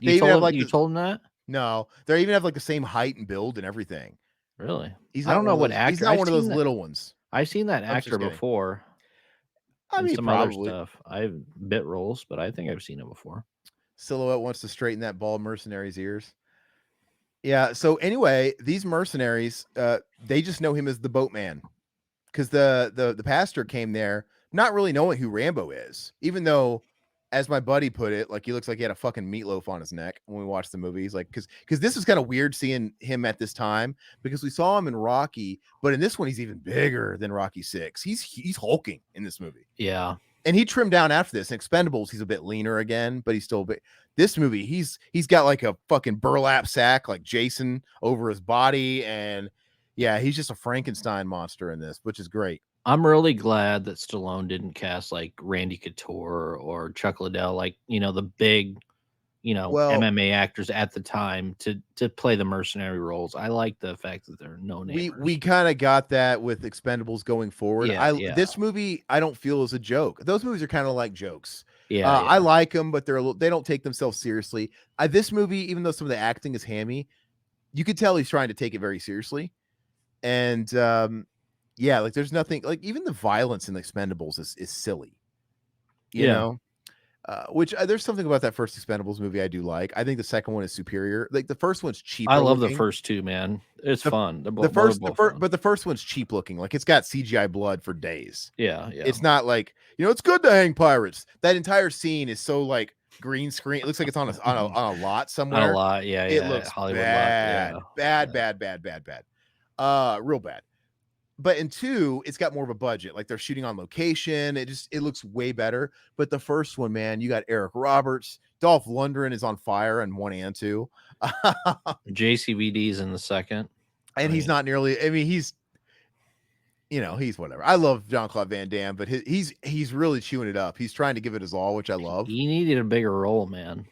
They even have like You the told him that? no, they even have like the same height and build and everything. Really? He's I not don't one know of what those. He's actor not one of those little ones. I've seen that I'm actor just kidding. before I in mean, some other probably. stuff. I've bit roles, but I think I've seen him before. Silhouette wants to straighten that bald mercenary's ears. Yeah. So anyway, these mercenaries, they just know him as the boatman because the pastor came there not really knowing who Rambo is, even though, as my buddy put it, like he looks like he had a fucking meatloaf on his neck when we watched the movie. He's like, because this is kind of weird seeing him at this time because we saw him in Rocky, but in this one he's even bigger than Rocky 6. He's hulking in this movie. Yeah. And he trimmed down after this. In Expendables, he's a bit leaner again, but he's still big. This movie, he's got like a fucking burlap sack like Jason over his body, and yeah, he's just a Frankenstein monster in this, which is great. I'm really glad that Stallone didn't cast like Randy Couture or Chuck Liddell, like, the big, Well, MMA actors at the time to play the mercenary roles. I like the fact that they're no we namers. kind of got that with Expendables going forward. Yeah, I yeah. This movie I don't feel is a joke. Those movies are kind of like jokes. Yeah, I yeah. like them, but they don't take themselves seriously. This movie, even though some of the acting is hammy, you could tell he's trying to take it very seriously. And yeah, like there's nothing like even the violence in the Expendables is silly, you Yeah. know. Which there's something about that first Expendables movie I do like. I think the second one is superior. Like the first one's I cheaper love the looking. first two, man. It's The fun. They're both fun. but the first one's cheap looking. Like it's got CGI blood for days. Yeah, yeah. It's not like it's good to hang pirates. That entire scene is so like green screen. It looks like it's on a lot On a somewhere. lot, yeah, It yeah. looks Hollywood lot, bad, yeah. bad, Yeah. bad, bad, bad, bad. Real bad. But in 2, it's got more of a budget. Like they're shooting on location. It looks way better. But the first one, man, you got Eric Roberts. Dolph Lundgren is on fire in 1 and 2. JCVD's in the second. And he's not nearly, I mean, he's whatever. I love Jean-Claude Van Damme, but he's really chewing it up. He's trying to give it his all, which I love. He needed a bigger role, man.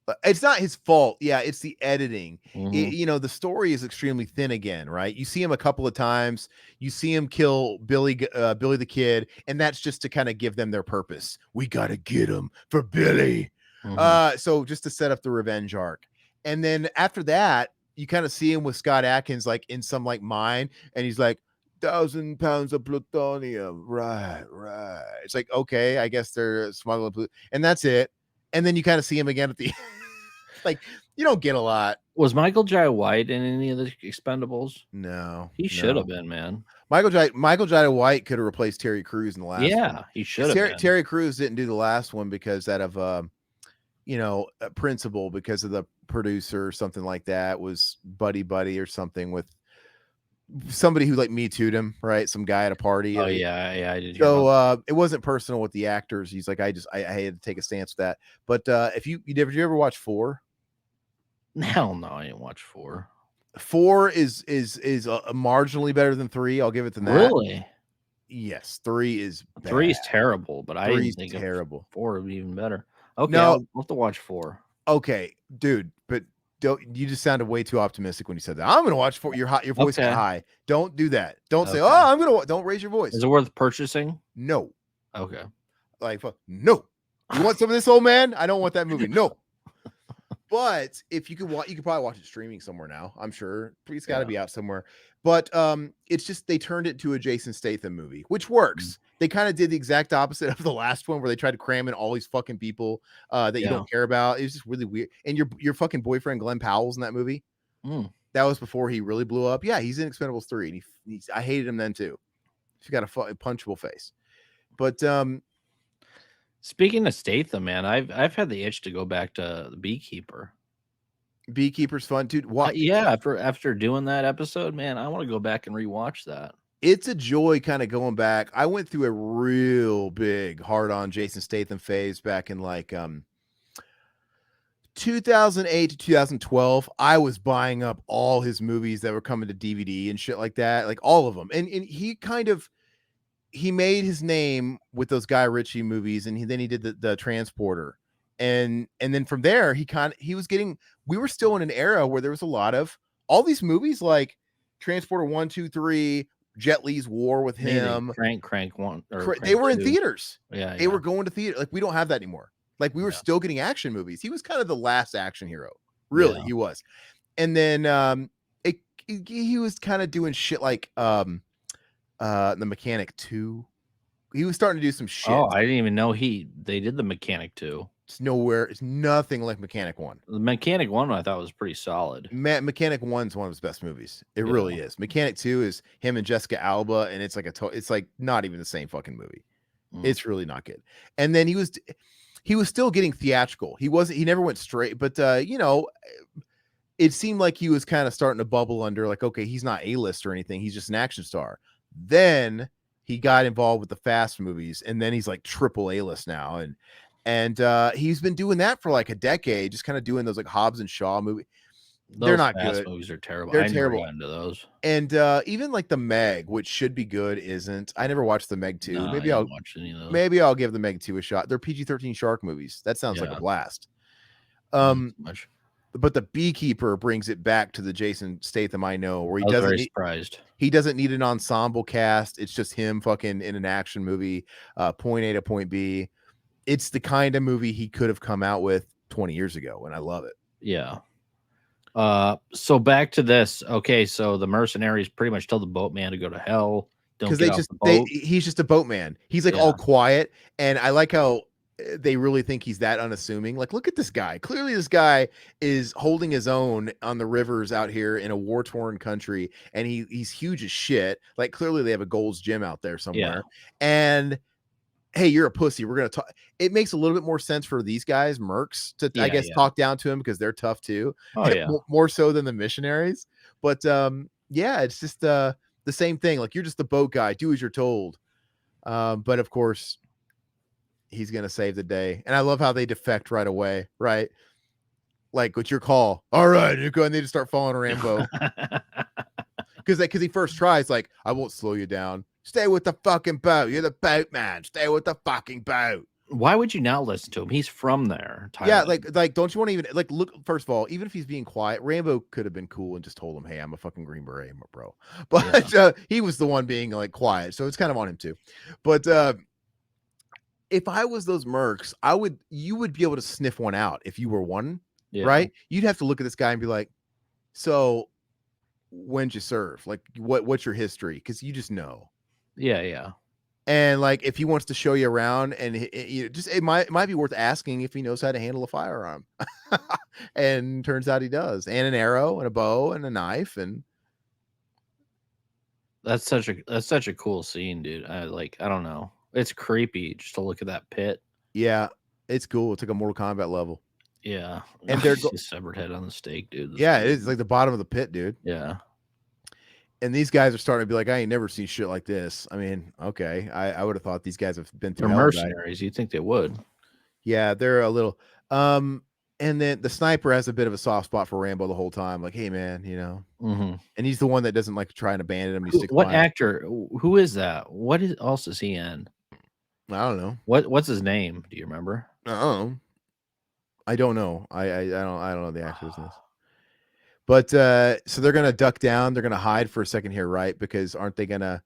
But it's not his fault. Yeah, it's the editing. Mhm. The story is extremely thin again, right? You see him a couple of times. You see him kill Billy the Kid, and that's just to kind of give them their purpose. We gotta get him for Billy. Mhm. So just to set up the revenge arc, and then after that, you kind of see him with Scott Adkins like in some like mine, and he's like 1,000 pounds of plutonium, right? It's like okay, I guess they're smuggling, and that's it. And then you kind of see him again at the like you don't get a lot. Was Michael Jai White in any of the Expendables? No, He should have been, man. Michael Jai White could have replaced Terry Crews in the last one. Yeah, he should 'Cause have been. Terry Crews didn't do the last one because out of a principle because of the producer or something like that was buddy or something with somebody who like me too'd him, right? Some guy at a party. Oh, yeah, I did hear about So that. it wasn't personal with the actors. He's like, I had to take a stance with that. But if did you ever watch 4? Hell no, I didn't watch 4. 4 is marginally better than 3. I'll give it to that. Really? Yes, 3 is 3 is bad. terrible, but I 3 didn't is think of terrible. 4 would be even better. Okay, No, I'll have to watch 4. okay, dude, but you just sounded way too optimistic when you said that. I'm gonna watch 4. Your voice got Okay, high. Don't do that. Don't say, okay. "Oh, don't raise your voice." Is it worth purchasing? No. Okay. Like no. You want some of this, old man? I don't want that movie. No. But if you could watch, you could probably watch it streaming somewhere now. I'm sure it's got to Yeah. be out somewhere. But it's just they turned it to a Jason Statham movie, which Mm. works. They kind of did the exact opposite of the last one, where they tried to cram in all these fucking people that you Yeah. don't care about. It was just really weird. And your fucking boyfriend Glenn Powell's in that movie. Mm. That was before he really blew up. Yeah, he's in Expendables 3, and I hated him then too. He's got a punchable face. But Speaking of Statham, man, I've had the itch to go back to The Beekeeper. Beekeeper's fun, dude. What? Yeah, after doing that episode, man, I want to go back and rewatch that. It's a joy kind of going back. I went through a real big hard on Jason Statham phase back in like 2008 to 2012. I was buying up all his movies that were coming to DVD and shit like that, like all of them. And he made his name with those Guy Ritchie movies, and then he did the Transporter. And then from there we were still in an era where there was a lot of all these movies like Transporter 1, 2, 3, Jet Li's War with him. Crank 1 or They Crank were in 2. theaters. Yeah, They were going to theater. Like we don't have that anymore. Like we were Yeah. still getting action movies. He was kind of the last action hero. Really, Yeah. he was. And then he was kind of doing shit like The Mechanic 2. He was starting to do some shit. Oh, I didn't even know they did The Mechanic 2. It's nothing like Mechanic 1. The Mechanic 1 I thought was pretty solid. Mechanic 1's one of his best movies. It really is. Mechanic 2 is him and Jessica Alba, and it's like it's like not even the same fucking movie. It's really not good. And then he was still getting theatrical. He never went straight, but it seemed like he was kind of starting to bubble under like, okay, he's not A-list or anything. He's just an action star. Then he got involved with the Fast movies, and then he's like triple A-list now. And he's been doing that for like a decade, just kind of doing those like Hobbs and Shaw movies. They're not Fast good. movies are terrible. They're I never terrible. got into those. And even like the Meg, which should be good, isn't. I never watched the Meg 2. No, I Maybe I'll didn't watch any of those. maybe I'll give the Meg 2 a shot. They're PG-13 shark movies. That sounds like a Yeah. blast. Not too much. But the Beekeeper brings it back to the Jason Statham I know, where I was very surprised. he doesn't need an ensemble cast. It's just him fucking in an action movie, point A to point B. It's the kind of movie he could have come out with 20 years ago, and I love it. Yeah. So back to this. Okay, so the mercenaries pretty much tell the boatman to go to hell. Don't get off the boat. He's just a boatman. He's like all quiet, and I like how they really think he's that unassuming. Like, look at this guy. Clearly, this guy is holding his own on the rivers out here in a war-torn country, and he's huge as shit. Like, clearly, they have a Gold's Gym out there somewhere. And hey, you're a pussy. We're gonna talk. It makes a little bit more sense for these guys, mercs, to I guess talk down to him because they're tough too. Oh yeah, more so than the missionaries. But yeah, it's just the same thing. Like, you're just the boat guy. Do as you're told. But of course, he's gonna save the day. And I love how they defect right away. Right? Like, what's your call? All right, you go, and they just start following Rambo. because he first tries like, I won't slow you down. Stay with the fucking boat. You're the boatman. Stay with the fucking boat. Why would you not listen to him? He's from there, Yeah, Thailand. like don't you want to even like look? First of all, even if he's being quiet, Rambo could have been cool and just told him, "Hey, I'm a fucking Green Beret, bro." Yeah. But he was the one being like quiet, so it's kind of on him too. But if I was those mercs, you would be able to sniff one out if you were one, Yeah. right? You'd have to look at this guy and be like, "So, when'd you serve? Like, what's your history?" Because you just know. Yeah. Yeah. And like, if he wants to show you around, and it might be worth asking if he knows how to handle a firearm. And turns out he does, and an arrow, and a bow, and a knife, and That's such a cool scene, dude. I don't know. It's creepy just to look at that pit. yeah, it's cool. It's like a Mortal Kombat level, Yeah. and You see a severed head on the stake, dude. That's yeah, it is crazy. like the bottom of the pit, dude. Yeah. And these guys are starting to be like, I ain't never seen shit like this. I mean, okay, I would have thought these guys have been through They're hell tonight. mercenaries. You'd think they would. Yeah, they're a little. Um, and then the sniper has a bit of a soft spot for Rambo the whole time. Like, hey man, Hmm. and he's the one that doesn't like to try and abandon him. He sticks What by him. actor? Who is that? Else is he in? I don't know. What's his name? Do you remember? Uh-oh. I don't know. I don't know the actors in this. But so they're gonna duck down. They're gonna hide for a second here, right? Because aren't they gonna?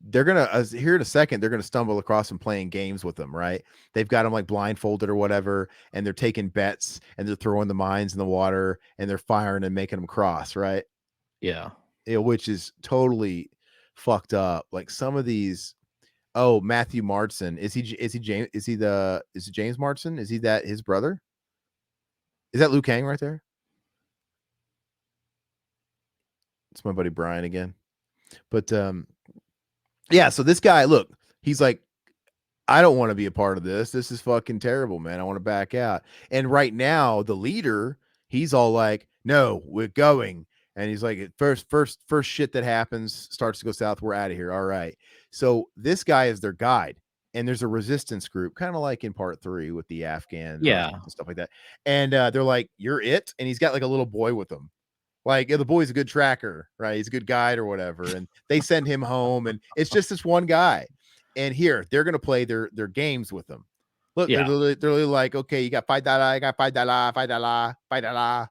They're gonna here in a second. They're gonna stumble across them playing games with them, right? They've got them like blindfolded or whatever, and they're taking bets and they're throwing the mines in the water and they're firing and making them cross, right? Yeah. Which is totally fucked up. Like some of these. Oh, Matthew Martson. Is he James? Is it James Martson? Is he that his brother? Is that Liu Kang right there? It's my buddy Brian again. But yeah, so this guy, look, he's like, I don't want to be a part of this. This is fucking terrible, man. I want to back out. And right now, the leader, he's all like, no, we're going. And he's like, first shit that happens starts to go south. We're out of here. All right. So this guy is their guide. And there's a resistance group, kind of like in part 3 with the Afghan Yeah. Russians and stuff like that. And they're like, you're it. And he's got like a little boy with him. Like the boy's a good tracker, right? He's a good guide or whatever. And they send him home. And it's just this one guy. And here they're gonna play their games with them. Look, Yeah. they're literally like, okay, you got $5, I got $5, $5, $5.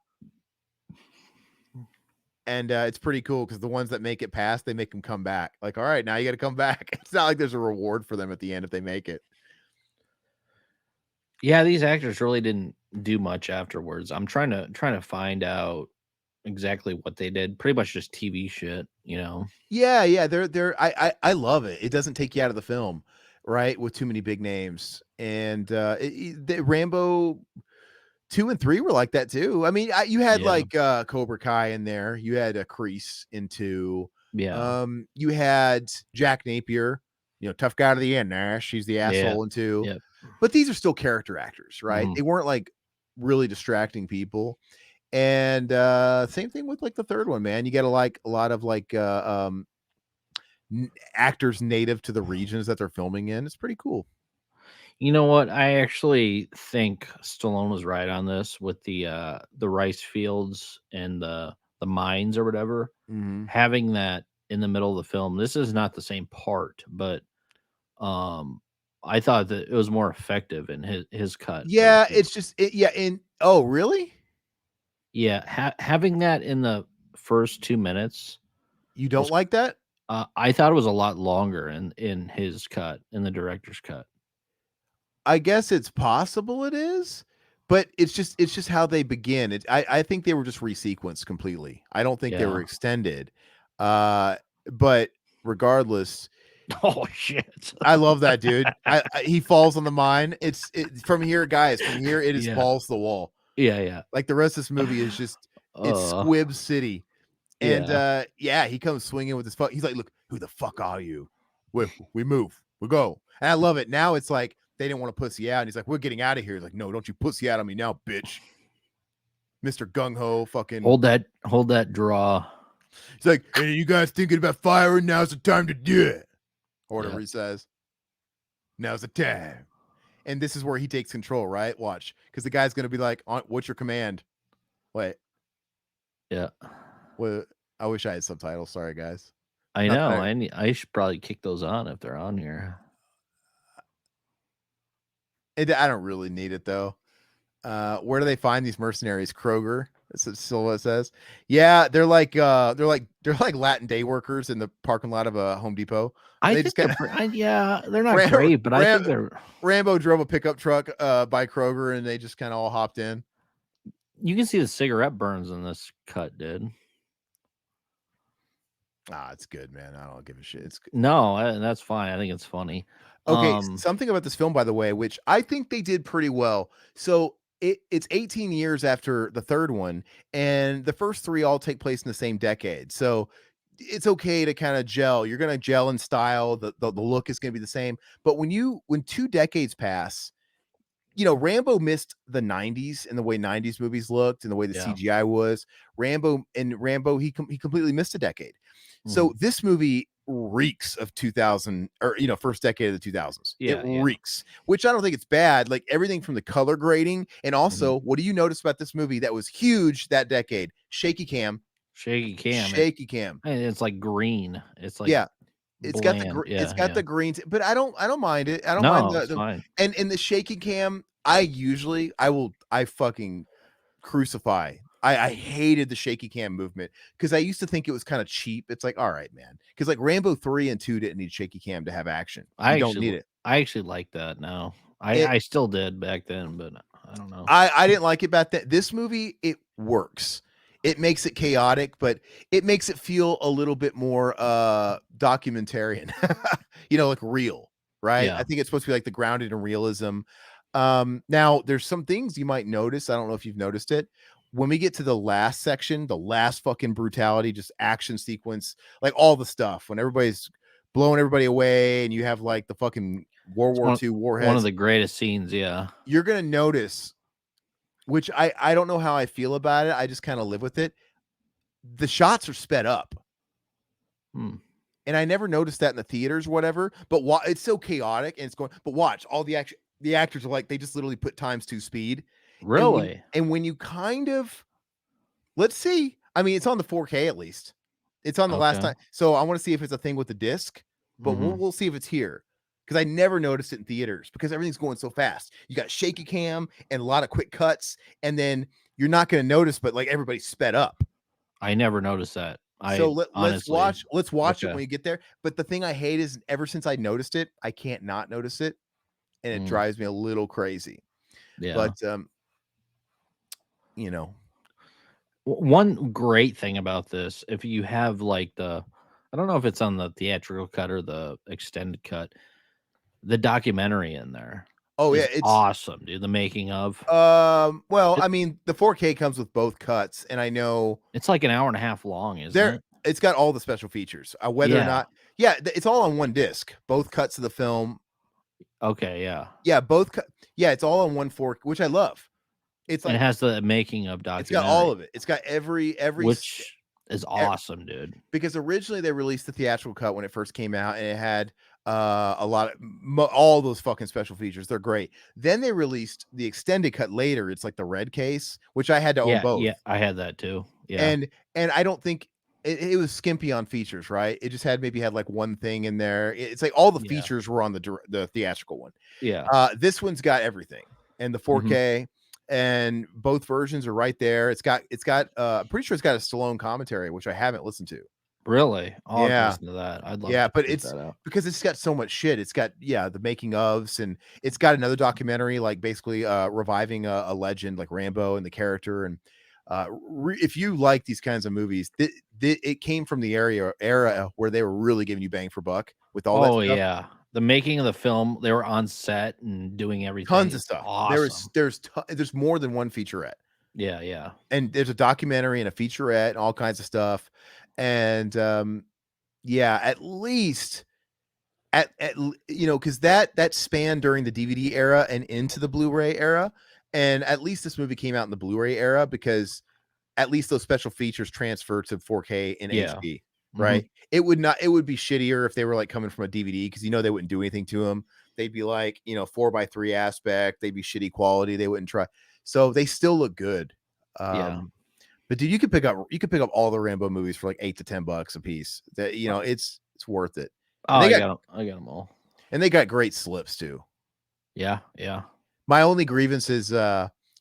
And it's pretty cool because the ones that make it past, they make them come back. Like, all right, now you got to come back. It's not like there's a reward for them at the end if they make it. Yeah, these actors really didn't do much afterwards. I'm trying to find out exactly what they did. Pretty much just TV shit, you know. Yeah. I love it. It doesn't take you out of the film, right? With too many big names. And the Rambo 2 and 3 were like that too. I mean, you had Yeah. like Cobra Kai in there. You had a Kreese in 2. Yeah. You had Jack Napier, tough guy to the end. Nash, he's the Yeah. asshole in 2. Yep. But these are still character actors, right? Mhm. They weren't like really distracting people. And same thing with like the third one, man. You get a lot of like actors native to the regions that they're filming in. It's pretty cool. You know what? I actually think Stallone was right on this with the rice fields and the mines or whatever. Mhm. Having that in the middle of the film. This is not the same part, but um I thought that it was more effective in his cut of the Yeah, film. it's just yeah. And oh, really? Yeah, having that in the first 2 minutes You was don't like that? I thought it was a lot longer in his cut, in the director's cut. I guess it's possible it is, but it's just how they begin. I think they were just resequenced completely. I don't think they Yeah. were extended. Uh, but regardless, Oh shit. I love that dude. He falls on the mine. From here, guys. From here, it is Yeah. balls to the wall. Yeah, yeah. Like the rest of this movie is just it's Uh, Squib City. And yeah. yeah, he comes swinging with his fuck. He's like, "Look, who the fuck are you? We move, we go." And I love it. Now it's like they didn't want to pussy out, and he's like, "We're getting out of here." He's like, "No, don't you pussy out on me now, bitch." Mr. Gung Ho, fucking. Hold that draw. He's like, "Hey, you guys thinking about firing? Now's the time to do it," or whatever Yeah. he says. Now's the time. And this is where he takes control, right? Watch, because the guy's gonna be like, "What's your command?" Wait, Yeah. what? I wish I had subtitles. Sorry, guys. I Not know. that I should probably kick those on if they're on here. I don't really need it though. Where do they find these mercenaries? Kroger. That's still what it says. Yeah, they're like Latin day workers in the parking lot of a Home Depot. I They think just they're kind of yeah, they're not Ram, great, but I Ram, think they're Rambo drove a pickup truck by Kroger, and they just kind of all hopped in. you can see the cigarette burns in this cut, dude. Ah, it's good, man. I don't give a shit. It's No, that's fine. I think it's funny. okay. Um, Something about this film, by the way, which I think they did pretty well. So it's 18 years after the third one, and the first three all take place in the same decade. So it's okay to kind of gel. You're gonna gel in style. The look is gonna be the same. But when 2 decades pass, Rambo missed the 90s and the way 90s movies looked and the way the yeah. CGI was. Rambo, he completely missed a decade. So Mhm. this movie reeks of 2000 or first decade of the 2000s. It Yeah, yeah. reeks, which I don't think it's bad. Like everything from the color grading, and Mhm. also, what do you notice about this movie that was huge that decade? Shaky cam, Shaky cam, shaky cam. and it's like green. It's like Yeah, bland. it's Yeah, got yeah. the greens, but I don't mind it. I don't mind No, it's the fine. and in the shaky cam, I fucking crucify. I hated the shaky cam movement because I used to think it was kind of cheap. It's like, all right, man. Because like Rambo 3 and 2 didn't need shaky cam to have action. You don't need it. I actually like that now. It I still did back then, but I don't know. I didn't like it back then. This movie, it works. It makes it chaotic, but it makes it feel a little bit more documentarian. Like real, right? I Yeah. think it's supposed to be like the grounded in realism. Now there's some things you might notice. I don't know if you've noticed it. When we get to the last section, the last fucking brutality, just action sequence, like all the stuff when everybody's blowing everybody away and you have like the fucking World It's War II one of warheads, the greatest scenes, yeah. you're gonna notice, which I don't know how I feel about it. I just kind of live with it. The shots are sped up. Hmm. And I never noticed that in the theaters, whatever. But it's so chaotic and it's going. But watch, all the actors are like they just literally put times two speed. Really? And when you kind of let's see, I mean, it's on the 4K at least. It's on the last Okay. time. So I want to see if it's a thing with the disc, but we'll Mhm. we'll see if it's here. Because I never noticed it in theaters because everything's going so fast. You got shaky cam and a lot of quick cuts, and then you're not going to notice, but like everybody's sped up. I never noticed that. So I honestly let's watch it okay. when you get there. But the thing I hate is ever since I noticed it, I can't not notice it, and it Mm, drives me a little crazy. yeah. But you know, One great thing about this, if you have like I don't know if it's on the theatrical cut or the extended cut, the documentary in there oh yeah, is awesome, dude. The making of well, it, I mean, the 4K comes with both cuts, and I know it's like an hour and a half long, isn't there it? it's got all the special features. Whether or Yeah. not, yeah, it's all on one disc. Both cuts of the film, Okay. Yeah. yeah, yeah, it's all on one fork, which I love. It's And it like has the making of it's got all documentary, of it. It's got which is awesome, dude. because originally they released the theatrical cut when it first came out, and it had a lot of all those fucking special features. They're great. Then they released the extended cut later. It's like the red case, which I had to own Yeah. both. Yeah. I had that too. Yeah. And I don't think it was skimpy on features, right? It just had like one thing in there. It's like all the Yeah. features were on the theatrical one. Yeah. This one's got everything, and the Mhm. 4K, and both versions are right there. It's got I'm pretty sure it's got a Stallone commentary, which I haven't listened to. Really? I'll have to Yeah. listen to that. I'd love Yeah, to but check it's that out. because it's got so much shit. It's got, yeah, the making ofs, and it's got another documentary, like basically reviving a legend like Rambo and the character. And if you like these kinds of movies, it came from the era where they were really giving you bang for buck with all that Oh, stuff. yeah. The making of the film, they were on set and doing everything. Tons of It's stuff. awesome. There's more than one featurette, Yeah, yeah. and there's a documentary and a featurette and all kinds of stuff. And yeah, at least because that spanned during the DVD era and into the Blu-ray era, and at least this movie came out in the Blu-ray era because at least those special features transfer to 4K and Yeah. HD, right? Mhm. It would be shittier if they were like coming from a DVD because they wouldn't do anything to them. They'd be like 4:3 aspect. They'd be shitty quality. They wouldn't try. So they still look good. Yeah. Um, But dude, you could pick up all the Rambo movies for like $8 to $10 a piece. That Uh, it's worth it. Oh, And they got I got them all. great slips too. Yeah, yeah. My only grievance is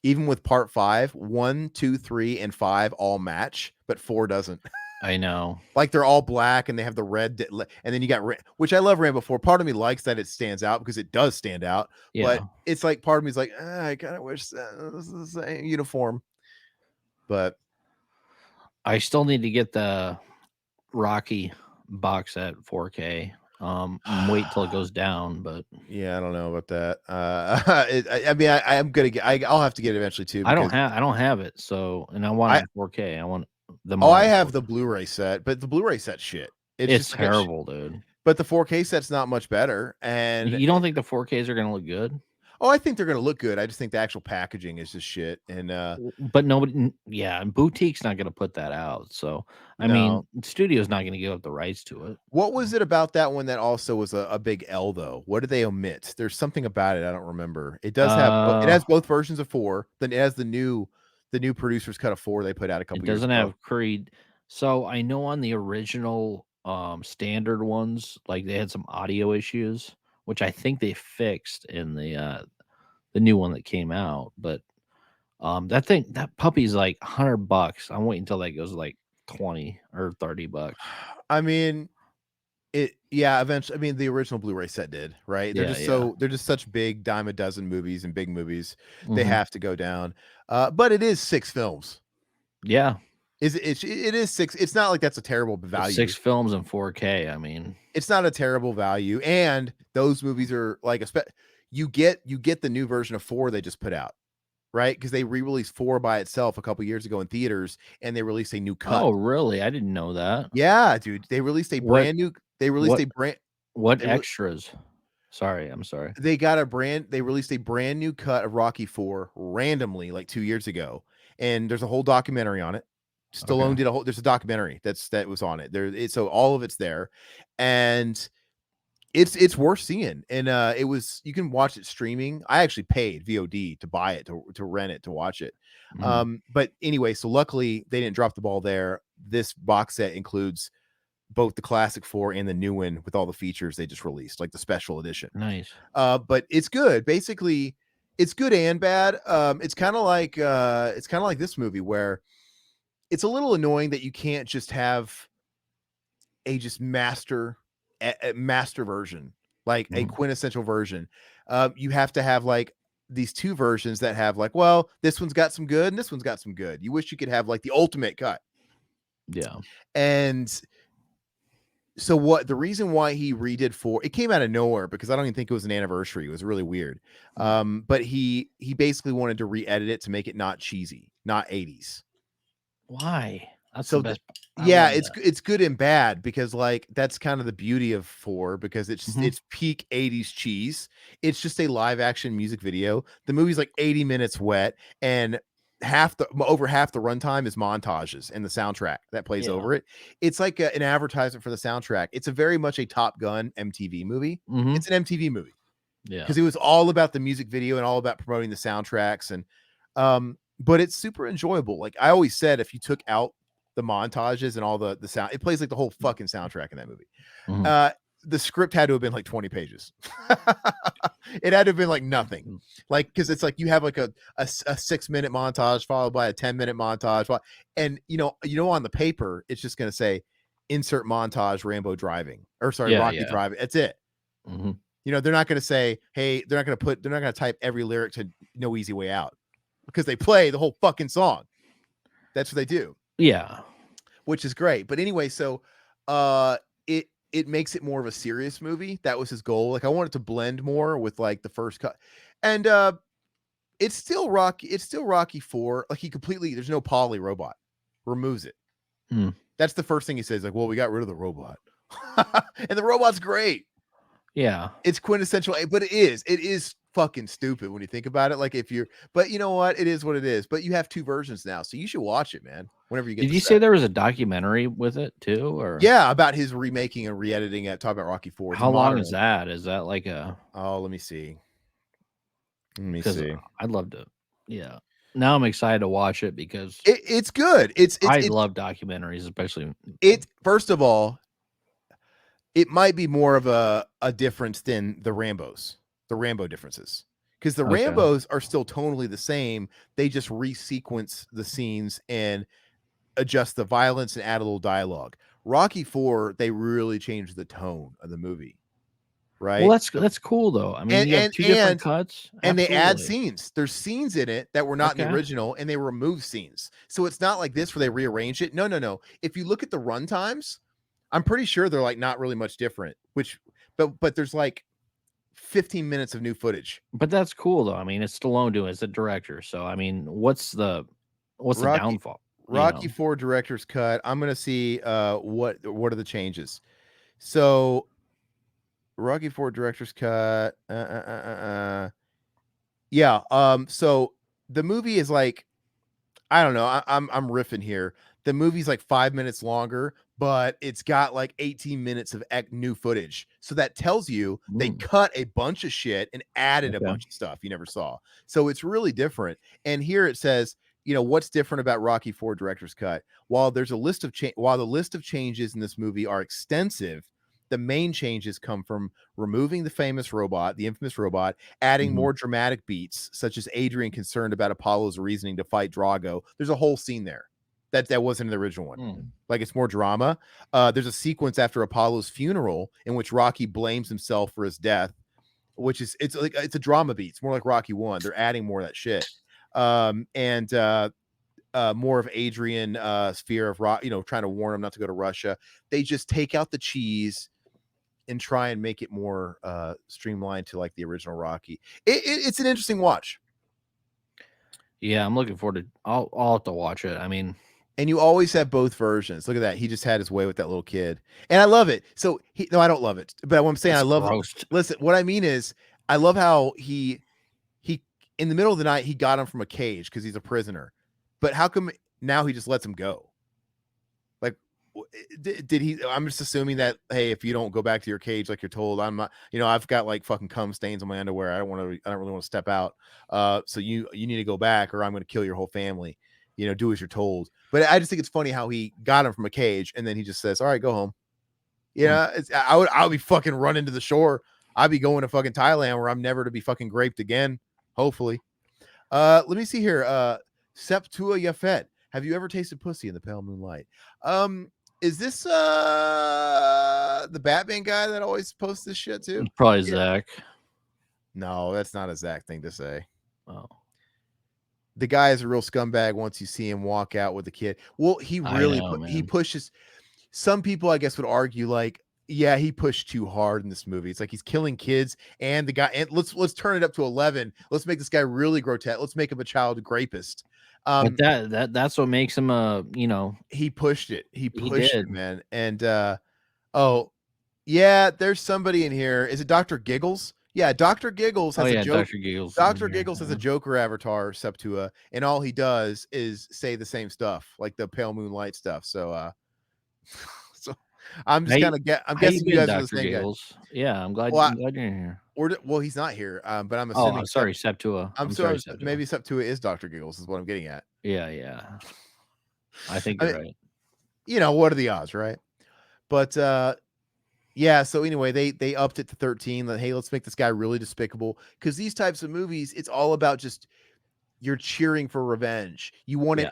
even with part 5, 1, 2, 3, and 5 all match, but 4 doesn't. I know. Like they're all black and they have the red, and then you got which I love Rambo 4. Part of me likes that it stands out because it does stand out, but Yeah. it's like part of me is like, I kind of wish that this is the same uniform. But I still need to get the Rocky box at 4K. Wait till it goes down, but yeah, I don't know about that. I mean, I'm gonna get. I'll have to get it eventually too because I don't have it. So, and I want it I in 4K. I want them oh all I in have the 4K. Blu-ray set, but the Blu-ray set shit. It's It's just like terrible, dude. but the 4K set's not much better. And You don't think the 4Ks are gonna look good? oh, I think they're gonna look good. I just think the actual packaging is just shit. And But yeah, and boutique's not gonna put that out. So, I no, mean, studio's not gonna give up the rights to it. what was it about that one that also was a big L though? What did they omit? There's something about it I don't remember. It does have it Uh, has both versions of 4. Then it has the new producer's cut of 4 they put out a it couple years doesn't ago. have Creed. So I know on the original standard ones, like they had some audio issues, which I think they fixed in the new one that came out. But that puppy's like $100. I'm waiting until that goes to like 20 or $30. I mean, it yeah, eventually I mean the original Blu-ray set did, right? Yeah, yeah. They're just such big dime a dozen movies and big movies. They Hmm. have to go down. But it is 6 films. Yeah. It is 6. It's not like that's a terrible It's value. 6 films in 4K. I mean, It's not a terrible value, and those movies are like you get the new version of 4 they just put out, right? Because they re-released 4 by itself a couple years ago in theaters, and they released a new cut. oh really? I didn't know that. Yeah, dude, they released a What brand new. They released what a brand. what They re- extras? Sorry, I'm sorry. they got a brand. They released a brand new cut of Rocky 4 randomly like 2 years ago, and there's a whole documentary on it. Okay. Stallone did a whole. There's a documentary that was on it. So all of it's there, and it's worth seeing. And it was you can watch it streaming. I actually paid VOD to buy it to rent it to watch it. Mhm. But anyway, so luckily they didn't drop the ball there. This box set includes both the classic 4 and the new one with all the features they just released, like the special edition. Nice. But it's good. Basically, it's good and bad. It's kind of like this movie where it's a little annoying that you can't just have a just master version, like a Mhm. quintessential version. You have to have like these 2 versions that have like, well, this one's got some good and this one's got some good. You wish you could have like the ultimate cut. Yeah. And so what the reason why he redid 4, it came out of nowhere because I don't even think it was an anniversary. It was really weird. Mm. But he basically wanted to re-edit it to make it not cheesy, not 80s. Why? That's the So best. I yeah, love that. it's good and bad because like that's kind of the beauty of 4 because Mhm. it's peak 80s cheese. It's just a live action music video. The movie's like 80 minutes wet and over half the runtime is montages and the soundtrack that plays Yeah. over it. It's like an advertisement for the soundtrack. It's a very much a Top Gun MTV movie. Mhm. It's an MTV movie Yeah. because it was all about the music video and all about promoting the soundtracks and but it's super enjoyable. Like I always said, if you took out the montages and all the sound, it plays like the whole fucking soundtrack in that movie. Mhm. Uh the script had to have been like 20 pages. It had to have been like nothing. Mm. Like because it's like you have like a 6-minute montage followed by a 10-minute montage. And on the paper, it's just gonna say insert montage Rambo driving or sorry, Yeah, Rocky yeah. driving. That's it. Mhm. They're not going to say, hey, they're not going to type every lyric to No Easy Way Out because they play the whole fucking song. That's what they do, Yeah. which is great. But anyway, so uh it makes it more of a serious movie. That was his goal. Like I want it to blend more with like the first cut. And it's still Rocky 4. Like he completely there's no poly robot. Removes it. Mm. That's the first thing he says like, "Well, we got rid of the robot." And the robot's great. Yeah. It's quintessential, but it is fucking stupid when you think about it. Like if you're, but you know what? It is what it is. But you have 2 versions now, so you should watch it, man. Whenever you get Did the you say set. there was a documentary with it too, or Yeah, about his remaking and re-editing it. Talk about Rocky 4. It's a how long modern is one. that? Is that like a Oh, let me see. Let me because see. I'd love to. Yeah. Now I'm excited to watch it because It's good. I love documentaries, especially. It first of all, it might be more of a difference than the Rambo differences. Because the Okay. Rambos are still tonally the same. They just resequence the scenes and adjust the violence and add a little dialogue. Rocky 4, they really changed the tone of the movie, Well, right? that's cool though. I mean, And you have and two different and cuts. and they add Absolutely. scenes. There's scenes in it that were not in the Okay. original, and they remove scenes. So it's not like this where they rearrange it. No, no, no. If you look at the run times, I'm pretty sure they're like not really much different. But there's like 15 minutes of new footage. But that's cool though. I mean, it's Stallone doing it, it's the director. So I mean, what's the Rocky downfall? You Rocky know. 4 director's cut. I'm gonna see what are the changes. So Rocky 4 director's cut. Yeah. So the movie is like, I don't know. I'm riffing here. The movie's like 5 minutes longer, but it's got like 18 minutes of new footage. So that tells you they Mm, cut a bunch of shit and added a okay. bunch of stuff you never saw. So it's really different. And here it says, what's different about Rocky 4 director's cut? While the list of changes in this movie are extensive, the main changes come from removing the infamous robot, adding Mhm. more dramatic beats, such as Adrian concerned about Apollo's reasoning to fight Drago. There's a whole scene there that wasn't in the original one. Mm. Like it's more drama. There's a sequence after Apollo's funeral in which Rocky blames himself for his death, which is it's a drama beat. It's more like Rocky 1. They're adding more of that shit. And more of Adrian fear of trying to warn him not to go to Russia. They just take out the cheese and try and make it more streamlined to like the original Rocky. It's an interesting watch. Yeah, I'm looking forward to. I'll have to watch it. I mean, And you always have both versions. Look at that. He just had his way with that little kid. And I love it. So no, I don't love it. But what I'm saying, I that's love gross. listen, what I mean is I love how he in the middle of the night he got him from a cage because he's a prisoner. But how come now he just lets him go? Like, did he? I'm just assuming that hey, if you don't go back to your cage like you're told, I'm not. I've got like fucking cum stains on my underwear. I don't really want to step out. So you need to go back, or I'm going to kill your whole family. Do as you're told. But I just think it's funny how he got him from a cage, and then he just says, "All right, go home." Mm. I would be fucking running to the shore. I'd be going to fucking Thailand where I'm never to be fucking raped again. Hopefully. Let me see here. Septua Yafet. Have you ever tasted pussy in the pale moonlight? Is this the Batman guy that always posts this shit too? It's probably Yeah. Zach. No, that's not a Zach thing to say. Oh, The guy is a real scumbag once you see him walk out with the kid. Well, I know, he man. pushes. Some people, I guess, would argue like, yeah, he pushed too hard in this movie. It's like he's killing kids, and the guy. And let's turn it up to 11. Let's make this guy really grotesque. Let's make him a child rapist. But that's what makes him a. He pushed it. He He pushed did. it, man. And oh yeah, there's somebody in here. Is it Dr. Giggles? Yeah, Dr. Giggles Oh has a yeah, joke. Dr. Giggles is in Dr. here. Giggles has a Yeah. Joker avatar, Septua, and all he does is say the same stuff, like the pale moonlight stuff. So so I'm just kind of I'm How you guessing you been, guys are the Dr. same guy. Giggles? Yeah, I'm glad Well, I'm glad you're in here. well, he's not here. But I'm Oh, assuming I'm sorry, Septua. I'm I'm so sorry, Septua. maybe Septua is Dr. Giggles is what I'm getting at. Yeah, yeah. I think I you're mean, right. what are the odds, right? But yeah, so anyway, they upped it to 13. That hey, let's make this guy really despicable because these types of movies, it's all about just you're cheering for revenge. Yeah. You want it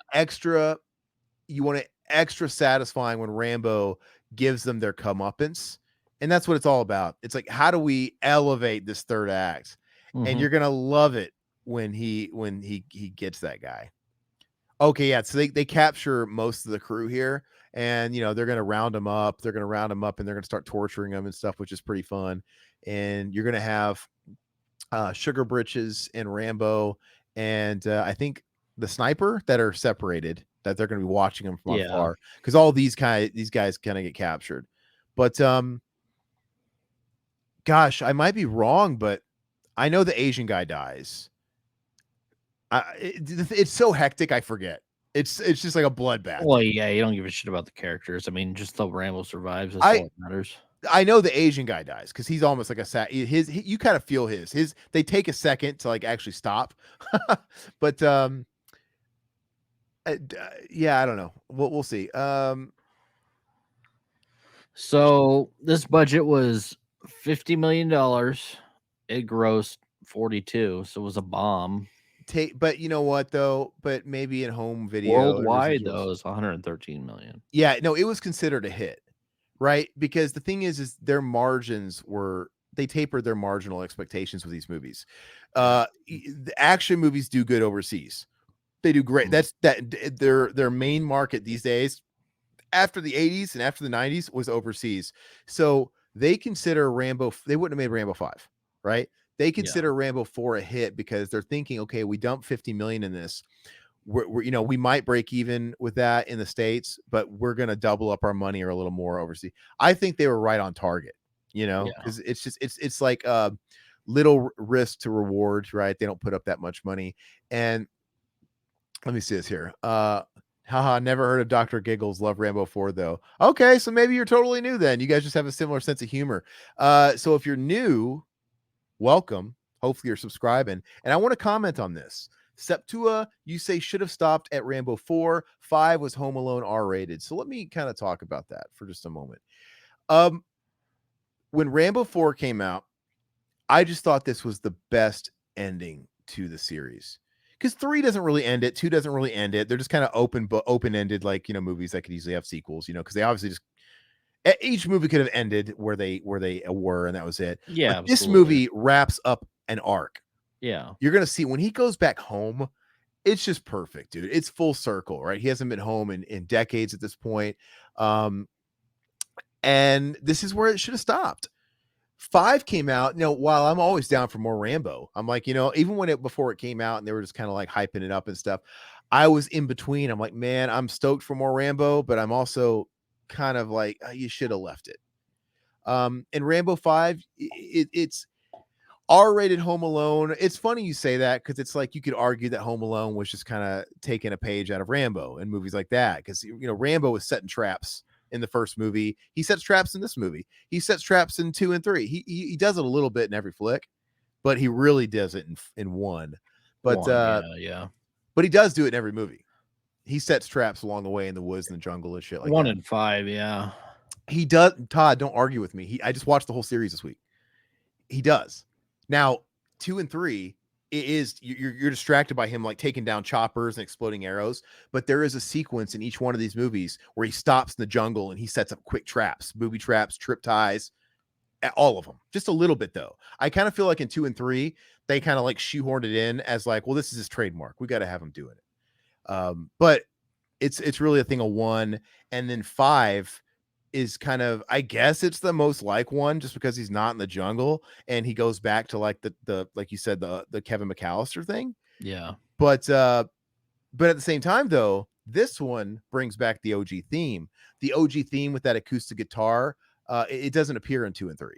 extra satisfying when Rambo gives them their comeuppance, and that's what it's all about. It's like how do we elevate this third act, and Mhm. you're gonna love it when he gets that guy. Okay, yeah. So they capture most of the crew here, and they're gonna round them up. They're gonna round them up, and they're gonna start torturing them and stuff, which is pretty fun. And you're gonna have Sugar Britches and Rambo, and I think the sniper that are separated. That they're gonna be watching them from Yeah. afar because all these guys kind of get captured. But gosh, I might be wrong, but I know the Asian guy dies. It's so hectic, I forget. It's just like a bloodbath. Well, yeah, you don't give a shit about the characters. I mean, just the Rambo survives. That's I all that matters. I know the Asian guy dies because he's almost like a you kind of feel his they take a second to like actually stop, but Yeah, I don't know. We'll see. So this budget was $50 million. It grossed 42, so it was a bomb. But you know what though? But maybe in home video and Worldwide, residuals. though, is 113 million. Yeah, no, it was considered a hit, right? Because the thing is their margins were they tapered their marginal expectations with these movies. Yeah. The action movies do good overseas. They do great. Mm. That's their main market these days. After the 80s and after the 90s was overseas. So they consider Rambo, they wouldn't have made Rambo 5, right? They Yeah. consider Rambo 4 a hit because they're thinking, okay, we dumped 50 million in this. We might break even with that in the States, but we're going to double up our money or a little more overseas. I think they were right on target, Yeah. because it's like little risk to reward, right? They don't put up that much money. And let me see this here. Haha, never heard of Dr. Giggles. Love Rambo 4 though. Okay, so maybe you're totally new then. You guys just have a similar sense of humor. So if you're new, welcome. Hopefully you're subscribing. And I want to comment on this. Septua, you say should have stopped at Rambo 4. 5 was Home Alone R-rated. So let me kind of talk about that for just a moment. Um, when Rambo 4 came out, I just thought this was the best ending to the series. Because 3 doesn't really end it, 2 doesn't really end it. They're just kind of open-ended, like movies that could easily have sequels, because they obviously just each movie could have ended where they were, and that was it. Yeah, But this absolutely. movie wraps up an arc. Yeah. You're gonna see when he goes back home, it's just perfect, dude. It's full circle, right? He hasn't been home in decades at this point. Um, and this is where it should have stopped. 5 came out. While I'm always down for more Rambo, I'm like, even before it came out and they were just kind of like hyping it up and stuff, I was in between. I'm like, man, I'm stoked for more Rambo, but I'm also kind of like, you should have left it. And Rambo 5, it's R-rated Home Alone. It's funny you say that because it's like you could argue that Home Alone was just kind of taking a page out of Rambo and movies like that because Rambo was setting traps in the first movie. He sets traps in this movie. He sets traps in 2 and 3. He does it a little bit in every flick, but he really does it in one. But One. Yeah. Yeah. but he does do it in every movie. He sets traps along the way in the woods and the jungle and shit like One that. in five. Yeah. He does. Todd, don't argue with me. I just watched the whole series this week. He does. Now, 2 and 3, it is you're distracted by him like taking down choppers and exploding arrows, but there is a sequence in each one of these movies where he stops in the jungle and he sets up quick traps, booby traps, trip ties, all of them. Just a little bit though. I kind of feel like in 2 and 3, they kind of like shoehorned it in as like, well, this is his trademark. We got to have him doing it. But it's really a thing of 1, and then 5 is kind of, I guess it's the most like one just because he's not in the jungle and he goes back to like the like you said, the Kevin McAllister thing. Yeah. But at the same time though, this one brings back the OG theme. The OG theme with that acoustic guitar, it doesn't appear in 2 and 3.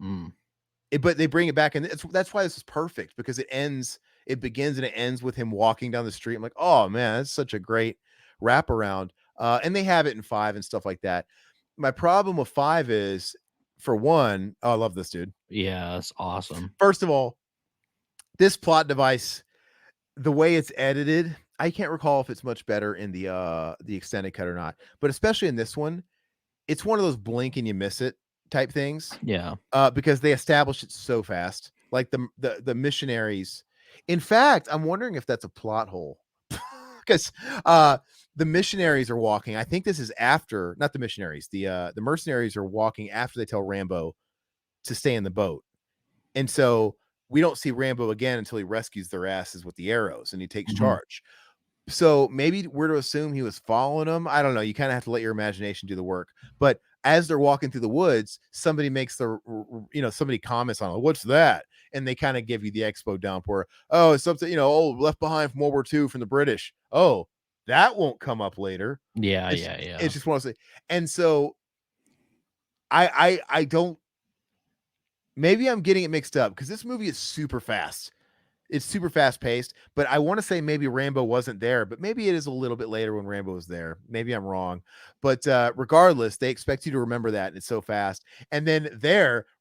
Mm. But they bring it back, and that's why this is perfect because it begins and it ends with him walking down the street. I'm like, oh man, that's such a great wraparound. And they have it in 5 and stuff like that. My problem with 5 is, for one, oh, I love this dude. Yeah. That's awesome. First of all, this plot device, the way it's edited, I can't recall if it's much better in the extended cut or not, but especially in this one, it's one of those blink and you miss it type things. Yeah. Because they established it so fast, like the missionaries. In fact, I'm wondering if that's a plot hole because the missionaries are walking. I think this is after, not the missionaries. The mercenaries are walking after they tell Rambo to stay in the boat, and so we don't see Rambo again until he rescues their asses with the arrows and he takes Mhm. charge. So maybe we're to assume he was following them. I don't know. You kind of have to let your imagination do the work. But as they're walking through the woods, somebody makes somebody comments on it. What's that? And they kind of give you the expo dump where, oh, it's something, left behind from World War II from the British. Oh, that won't come up later. Yeah. It's Yeah. Yeah. it's just one of those. And so I don't, maybe I'm getting it mixed up because this movie is super fast. It's super fast paced, but I want to say maybe Rambo wasn't there, but maybe it is a little bit later when Rambo was there. Maybe I'm wrong, but regardless, they expect you to remember that, and it's so fast. And then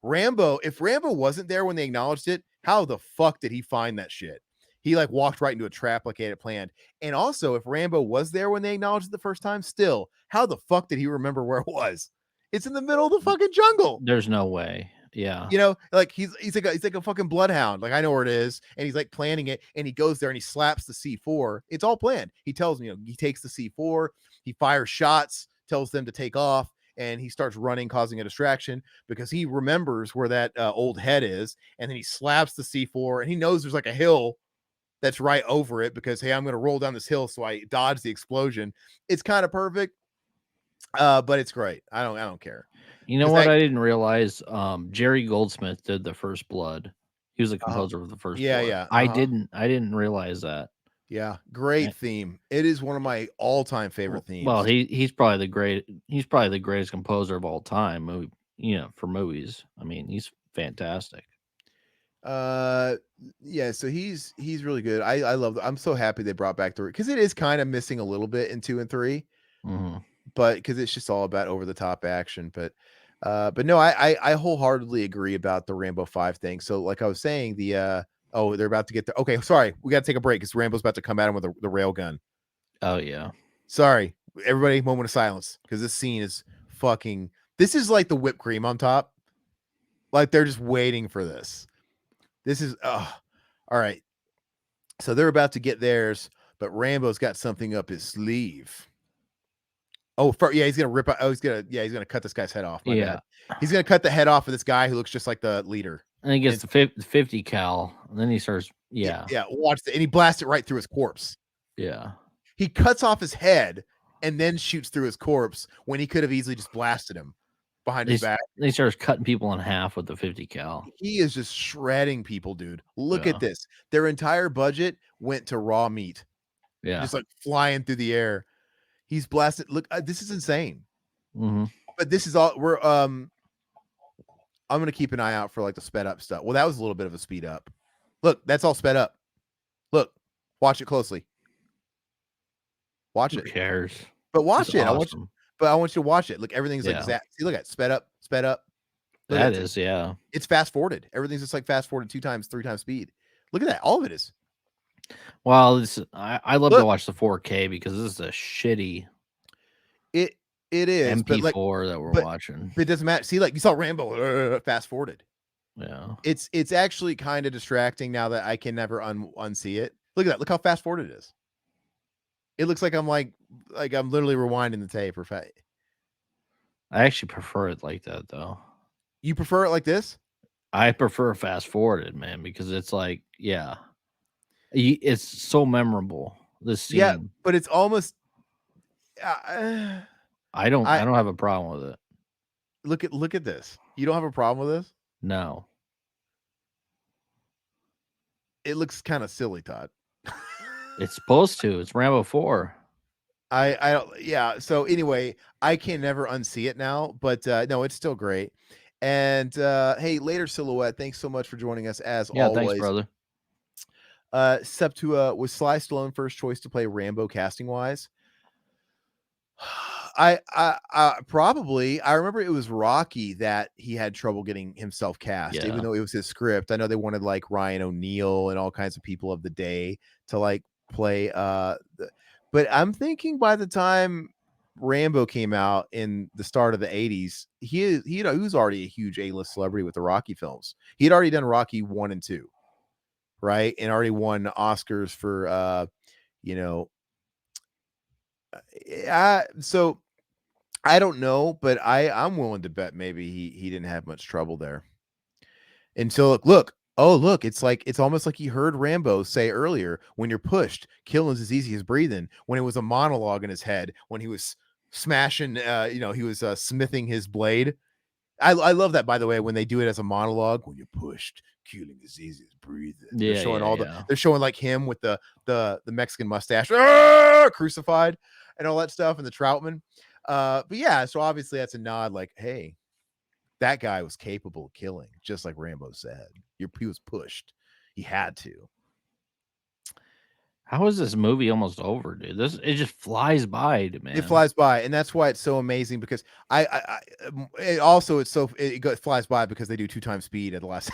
Rambo, if Rambo wasn't there when they acknowledged it, how the fuck did he find that shit? He like walked right into a trap like he had it planned. And also, if Rambo was there when they acknowledged it the first time, still, how the fuck did he remember where it was? It's in the middle of the fucking jungle. There's no way. Yeah. You know, like he's like a fucking bloodhound. Like I know where it is, and he's like planning it, and he goes there and he slaps the C4. It's all planned. He tells me, you know, he takes the C4, he fires shots, tells them to take off, and he starts running, causing a distraction because he remembers where that old head is, and then he slaps the C4, and he knows there's like a hill that's right over it because hey, I'm going to roll down this hill, so I dodge the explosion. It's kind of perfect, but it's great. I don't care You know because what? that I didn't realize. Jerry Goldsmith did the First Blood. He was the uh, composer of the First yeah, Blood. yeah, I didn't. I didn't realize that. yeah, Eh, great theme. It is one of my all-time favorite Well, themes. he's probably the great. He's probably the greatest composer of all time. You know, for movies. I mean, he's fantastic. Uh, yeah, so he's really good. I love. I'm so happy they brought back the because it is kind of missing a little bit in 2 and 3, Hmm. but because it's just all about over the top action. But no, I wholeheartedly agree about the Rambo 5 thing. So like I was saying, oh, they're about to get there. Okay, sorry, we got to take a break because Rambo's about to come at him with the rail gun. Oh yeah. Sorry, everybody, moment of silence because this scene is fucking. This is like the whipped cream on top. Like they're just waiting for this. This is all right. So they're about to get theirs, but Rambo's got something up his sleeve. Oh, yeah, he's gonna rip out. Oh, he's gonna cut this guy's head off. My Yeah. bad. He's gonna cut the head off of this guy who looks just like the leader. And he And gets the 50 cal, and then he starts. Yeah. yeah, watch the, and he blasts it right through his corpse. Yeah. He cuts off his head and then shoots through his corpse when he could have easily just blasted him behind his back. He starts cutting people in half with the 50 cal. He is just shredding people, dude. Look Yeah. at this. Their entire budget went to raw meat, Yeah. just like flying through the air. He's blasted. Look, this is insane. Hmm. But this is all we're I'm gonna keep an eye out for like the sped up stuff. Well, that was a little bit of a speed up. Look, that's all sped up. Look, watch it closely. Watch Who it. cares? But It's watch it. awesome. I want you to watch it. Look, everything's like Yeah. exact. See, look at sped up, sped up. Look at That it. is, yeah. It's fast forwarded. Everything's just like fast forwarded 2 times, 3 times speed. Look at that. All of it is. Well, I love to Look, watch the 4K because this is a shitty it it is, but like, MP4 that we're but watching. but it doesn't matter. See, like you saw Rambo fast forwarded. Yeah. It's actually kind of distracting now that I can never unsee it. Look at that. Look how fast forward it is. It looks like I'm literally rewinding the tape. I actually prefer it like that though. You prefer it like this? I prefer fast forwarded, man, because it's like, yeah, it's so memorable. This Yeah, scene, but it's almost. Uh, I I don't have a problem with it. look at this. You don't have a problem with this? No, It looks kind of silly, Todd. it's supposed to. It's Rambo 4. I don't. Yeah. So anyway, I can never unsee it now, but no, it's still great. And hey, later silhouette. Thanks so much for joining us as Yeah, thanks, always. brother. Septua was Sly Stallone first choice to play Rambo casting wise? I probably I remember it was Rocky that he had trouble getting himself cast, even Yeah, though it was his script. I know they wanted like Ryan O'Neal and all kinds of people of the day to like play but I'm thinking by the time Rambo came out in the start of the 80s, he was already a huge A-list celebrity with the Rocky films. He had already done Rocky 1 and 2, right? And already won Oscars for you know, so I don't know, but I'm willing to bet maybe he didn't have much trouble there. Until look, it's almost like he heard Rambo say earlier, when you're pushed, killing's as easy as breathing, when it was a monologue in his head, when he was smashing he was smithing his blade. I love that, by the way, when they do it as a monologue, when you're pushed, killing is easy as breathing. They're yeah, showing yeah. they're showing like him with the Mexican mustache, crucified and all that stuff, and the Troutman. But yeah, so obviously that's a nod, like, hey, that guy was capable of killing, just like Rambo said. He was pushed. He had to. How is this movie almost over, dude? It just flies by, It man. flies by, and that's why it's so amazing because it also flies by because they do 2 times speed at the last.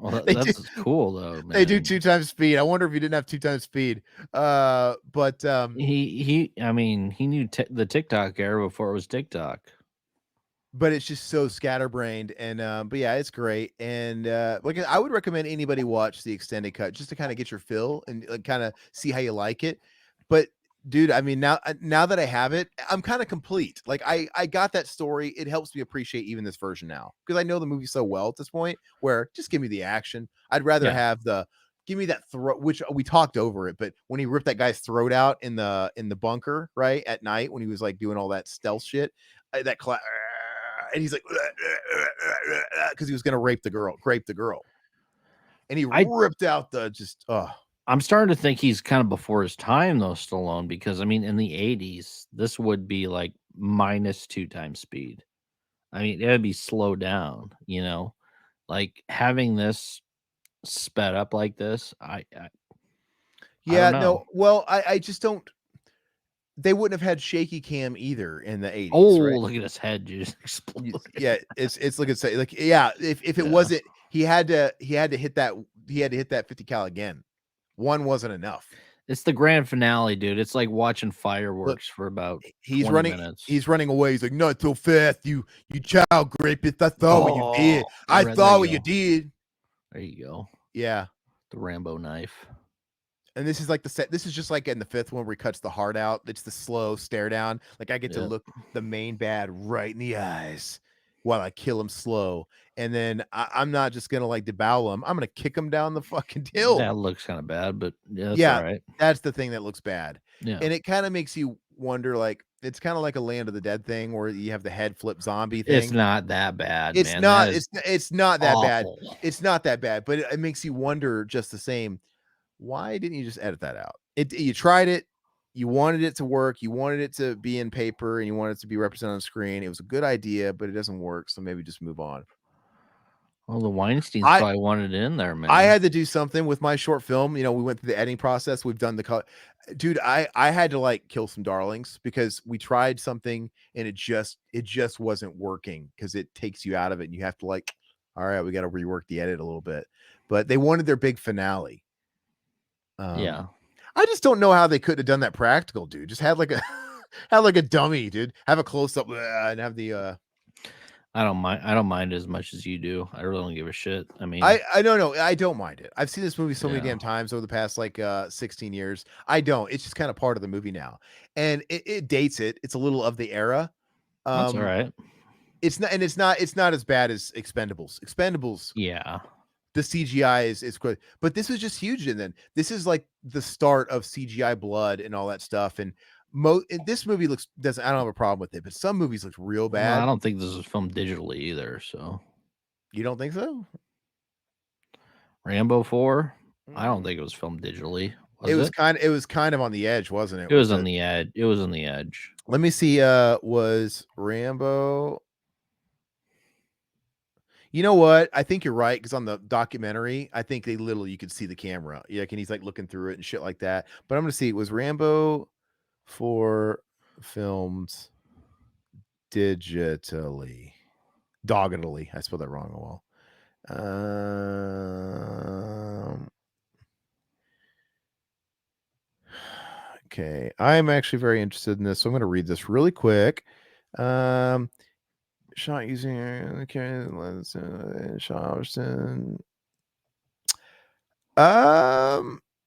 Well, They do that's cool though, they do man. 2 times speed. I wonder if he didn't have 2 times speed. But I mean, he knew the TikTok era before it was TikTok. but it's just so scatterbrained and but yeah, it's great. And like I would recommend anybody watch the extended cut just to kind of get your fill and kind of see how you like it. But dude, I mean now that I have it, I'm kind of complete. Like I got that story. It helps me appreciate even this version now because I know the movie so well at this point where just give me the action. I'd rather Yeah. have the give me that throat, which we talked over it, but when he ripped that guy's throat out in the bunker, right, at night when he was like doing all that stealth shit, that and he's like because he was gonna rape the girl, and he I ripped out the just I'm starting to think he's kind of before his time though, Stallone, because I mean, in the '80s, this would be like minus 2 times speed. I mean, it would be slowed down, you know, like having this sped up like this. I don't yeah, know. no, well, I just don't. They wouldn't have had shaky cam either in the Oh, '80s, right? look at his head just exploded. Yeah, it's like it's like yeah, if it Yeah. wasn't, he had to hit that 50 cal again. One wasn't enough. It's the grand finale, dude. It's like watching Look, fireworks for about he's 20 running minutes. he's running away. He's like, not so fast, you child rapist. I saw what you did. Oh, I there saw you what you go. did. There you go. Yeah. The Rambo knife. And this is like the set. This is just like in the fifth one where he cuts the heart out. It's the slow stare down. Like I get to Yep. look the main bad right in the eyes while I kill him slow. And then I'm not just gonna like debowel him. I'm gonna kick him down the fucking hill. That looks kind of bad, but yeah, that's all Yeah, right. that's the thing that looks bad. Yeah. And it kind of makes you wonder, like it's kind of like a Land of the Dead thing where you have the head flip zombie It's thing. not that bad, It's man. That not. is It's not that bad. awful. It's not that bad. But it makes you wonder just the same. Why didn't you just edit that out? You tried it, you wanted it to work, you wanted it to be in paper, and you wanted it to be represented on screen. It was a good idea, but it doesn't work, so maybe just move on. Well, the Weinsteins I probably wanted it in there, I man. had to do something with my short film. You know, we went through the editing process. We've done the dude. I had to like kill some darlings because we tried something and it just wasn't working because it takes you out of it and you have to like, all right, we got to rework the edit a little bit. But they wanted their big finale. Yeah. I just don't know how they could have done that practical, dude. Just had like a had like a dummy, dude. Have a close up and have the I don't mind as much as you do. I really don't give a shit. I mean, I don't know. I don't mind it. I've seen this movie so many yeah. damn times over the past like 16 years. I don't. It's just kind of part of the movie now. And it dates it. It's a little of the era. That's all Um right. it's not as bad as Expendables. Expendables, Yeah. the CGI is good. But this was just huge and then this is like the start of CGI blood and all that stuff and this movie looks doesn't I don't have a problem with it, but some movies look real Well, I bad. don't think this was filmed digitally either, so You don't think so? Rambo 4, I don't Mm. think it was filmed digitally, was it? It was kind of on the edge, wasn't it? It With was on the the edge. It was on the edge. let me see, was Rambo you know what? I think you're right because on the documentary, I think they literally you could see the camera. Yeah, and he's like looking through it and shit like that. But I'm gonna see, was Rambo 4 filmed digitally? Doggedly. I spelled that wrong. Oh well. Okay. I'm actually very interested in this. So I'm gonna read this really quick. Um shot using lens Charleston.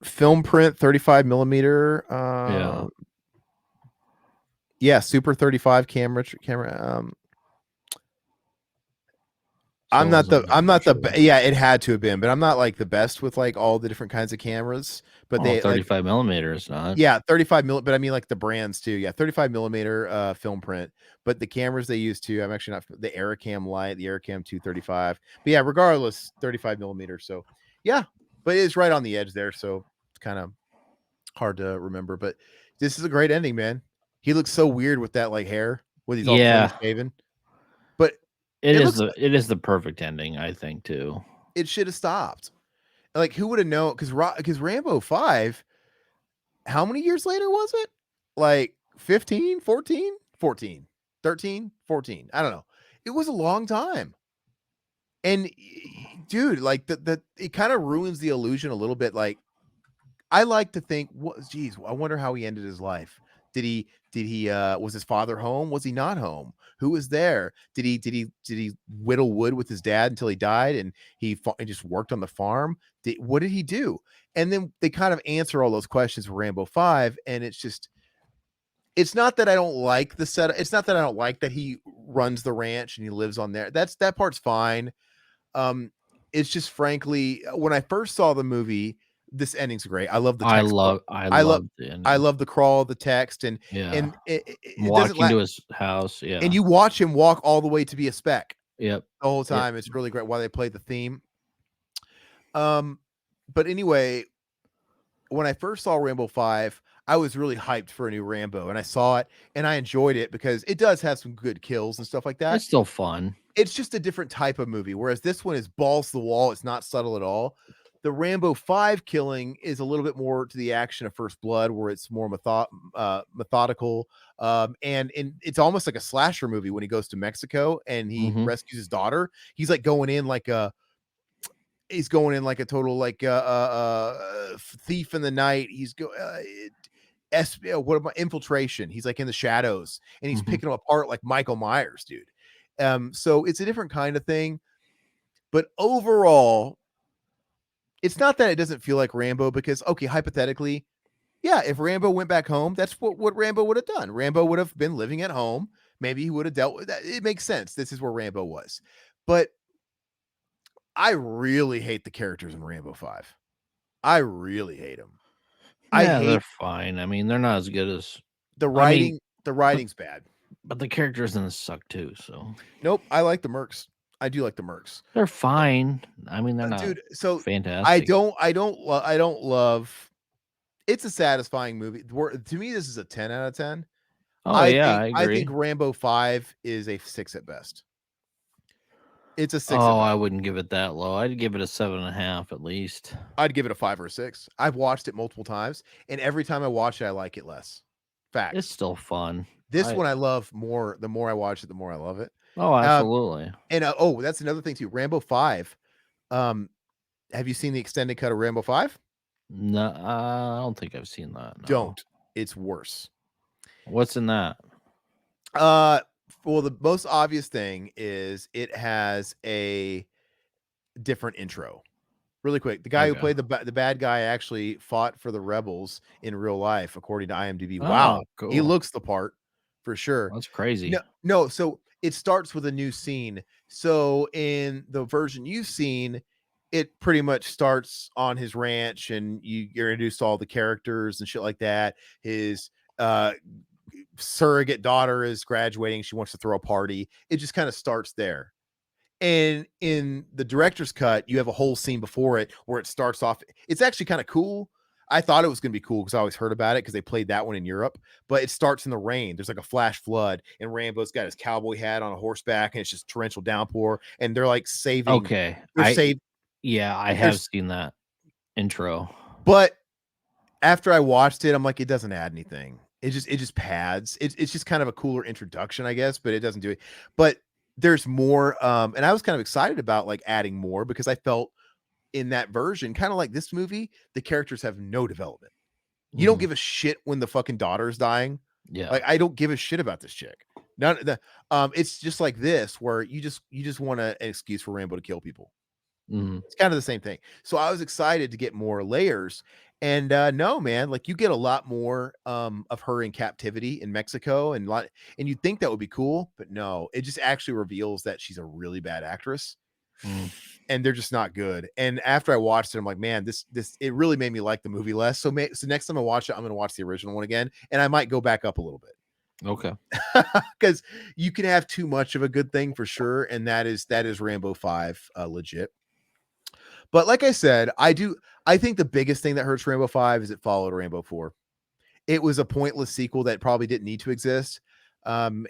Film print 35 millimeter. Yeah. Yeah, super 35 camera. So it wasn't I'm not the commercial. yeah, it had to have been, but I'm not like the best with like all the different kinds of cameras. But Oh, they like 35 millimeters, not. yeah, 35 mil, but I mean like the brands too. Yeah, 35 millimeter film print. But the cameras they use too, I'm actually not the Aerocam Light, the Aerocam 235. But yeah, regardless, 35 millimeter. So yeah, but it's right on the edge there. So it's kind of hard to remember. But this is a great ending, man. He looks so weird with that like hair, with he's all clean Yeah. shaven. But it looks It is the perfect ending, I think, too. it should have stopped. Like who would have known? Because Rambo 5, how many years later was it? Like 15, 14, 14, 13, 14. I don't know. It was a long time. And dude, like the it kind of ruins the illusion a little bit. Like I like to think, what geez, I wonder how he ended his life. Did he was his father home? Was he not home? Who was there? Did he whittle wood with his dad until he died and he just worked on the farm? What did he do? And then they kind of answer all those questions for Rambo 5 and it's not that I don't like the setup. It's not that I don't like that he runs the ranch and he lives on there. That part's fine. Um, it's just frankly, when I first saw the movie, this ending's great. I love the text. I I love love the I ending. love the crawl, the text, Yeah. and it doesn't Walking la to his house. and Yeah. you watch him walk all the way to be a spec Yep. the whole Yep. time. It's really great while they play the theme. Um, but anyway, when I first saw Rambo 5, I was really hyped for a new Rambo, and I saw it and I enjoyed it because it does have some good kills and stuff like that. It's still fun. It's just a different type of movie, whereas this one is balls to the wall. It's not subtle at all. The Rambo 5 killing is a little bit more to the action of First Blood, where it's more methodical. And it's almost like a slasher movie when he goes to Mexico and he Mhm. rescues his daughter. He's like going in like a he's going in like a total like thief in the night. He's go what about infiltration? He's like in the shadows and he's Mhm. picking them apart like Michael Myers, dude. So it's a different kind of thing, but overall, it's not that it doesn't feel like Rambo because okay, hypothetically, yeah, if Rambo went back home, that's what Rambo would have done. Rambo would have been living at home. Maybe he would have dealt with that. It makes sense. This is where Rambo was. But I really hate the characters in Rambo 5. I really hate them. I Yeah, they're hate fine. I mean, they're not as good as the I mean, writing. The but writing's bad. but the characters in this suck too, so Nope, I like the Mercs. I do like the Mercs. they're fine. I mean, they're not Dude, so fantastic. I don't love it's a satisfying movie. To me, this is a 10 out of 10. Oh, yeah, I I think agree. Rambo 5 is a 6 at best. It's a 6 at Oh, I best. wouldn't give it that low. I'd give it a 7.5 at least. I'd give it a 5 or a 6. I've watched it multiple times, and every time I watch it, I like it less. It's Facts. still fun. This one I love more. The more I watch it, the more I love it. Oh, Um, absolutely. and oh, that's another thing too. Rambo 5. Um, have you seen the extended cut of Rambo 5? No, I don't think I've seen that, no. Don't. It's worse. What's in that? Uh, well, the most obvious thing is it has a different intro. Really quick, the guy who Okay. played the bad guy actually fought for the rebels in real life, according to IMDb. Wow, Oh, he cool. looks the part for sure. That's No, crazy. no. So it starts with a new scene. So in the version you've seen, it pretty much starts on his ranch, and you're introduced to all the characters and shit like that. His uh surrogate daughter is graduating. She wants to throw a party. It just kind of starts there. And in the director's cut, you have a whole scene before it where it starts off. It's actually kind of cool. I thought it was going to be cool because I always heard about it because they played that one in Europe. But it starts in the rain. There's like a flash flood, and Rambo's got his cowboy hat on a horseback, and it's just torrential downpour. And they're like saving. Okay. They're saved. Yeah, I have There's, seen that intro. but after I watched it, I'm like, it doesn't add anything. It just pads. It's just kind of a cooler introduction, I guess, but it doesn't do it. But there's more, and I was kind of excited about like adding more because I felt in that version, kind of like this movie, the characters have no development. You don't Mhm. give a shit when the fucking daughter is dying. Yeah. Like I don't give a shit about this chick. None the it's just like this where you just want an excuse for Rambo to kill people. Mhm. It's kind of the same thing. So I was excited to get more layers. And no, man, like you get a lot more of her in captivity in Mexico and you'd think that would be cool, but no, it just actually reveals that she's a really bad actress Mm. and they're just not good. And after I watched it, I'm like, man, this it really made me like the movie less. So next time I watch it, I'm gonna watch the original one again, and I might go back up a little bit. Okay. Because you can have too much of a good thing for sure, and that is Rambo 5 legit. But like I said, I think the biggest thing that hurts Rambo 5 is it followed Rambo 4. It was a pointless sequel that probably didn't need to exist. And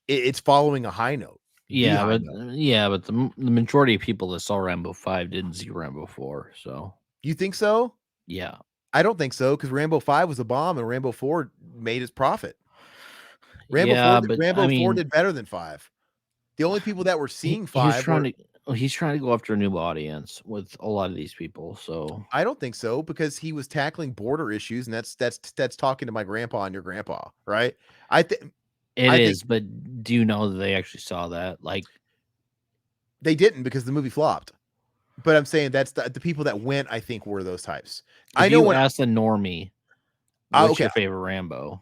it's following a high note. The Yeah, high but note. the majority of people that saw Rambo 5 didn't see Rambo 4, so You think so? yeah. I don't think so because Rambo 5 was a bomb and Rambo 4 made its profit. Yeah, but I Rambo 4 mean, did better than 5. The only people that were He seeing he was 5 trying were. to he's trying to go after a new audience with a lot of these people, so I don't think so, because he was tackling border issues, and that's talking to my grandpa and your grandpa, right? I think it I think is, but do you know that they actually saw that? Like, they didn't, because the movie flopped. But I'm saying that's the people that went, I think, were those types. if I know you when ask a normie, what's okay, your favorite Rambo?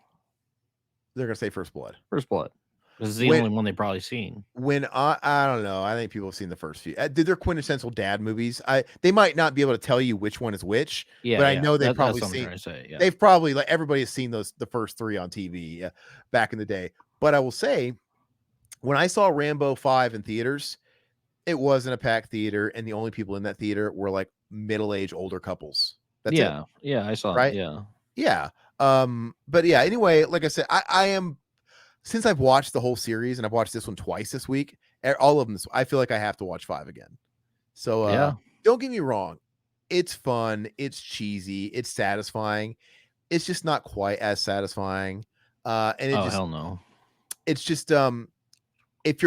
they're gonna say First Blood. First Blood. This is the When only one they've probably seen. I don't know. I think people have seen the first few. They're quintessential dad movies. They might not be able to tell you which one is which, Yeah, but I yeah, know they've that's probably what I'm seen. trying to say, yeah. They've probably, like, everybody has seen the first three on TV back in the day. But I will say, when I saw Rambo 5 in theaters, it wasn't a packed theater, and the only people in that theater were like middle-aged older couples. That's it, Yeah, yeah, I saw right? yeah. Yeah. But yeah, anyway, like I said, I am, since I've watched the whole series, and I've watched this one twice this week, all of them, I feel like I have to watch 5 again. So Yeah. don't get me wrong. It's fun, it's cheesy, it's satisfying. It's just not quite as satisfying. And Oh, hell no. it's just if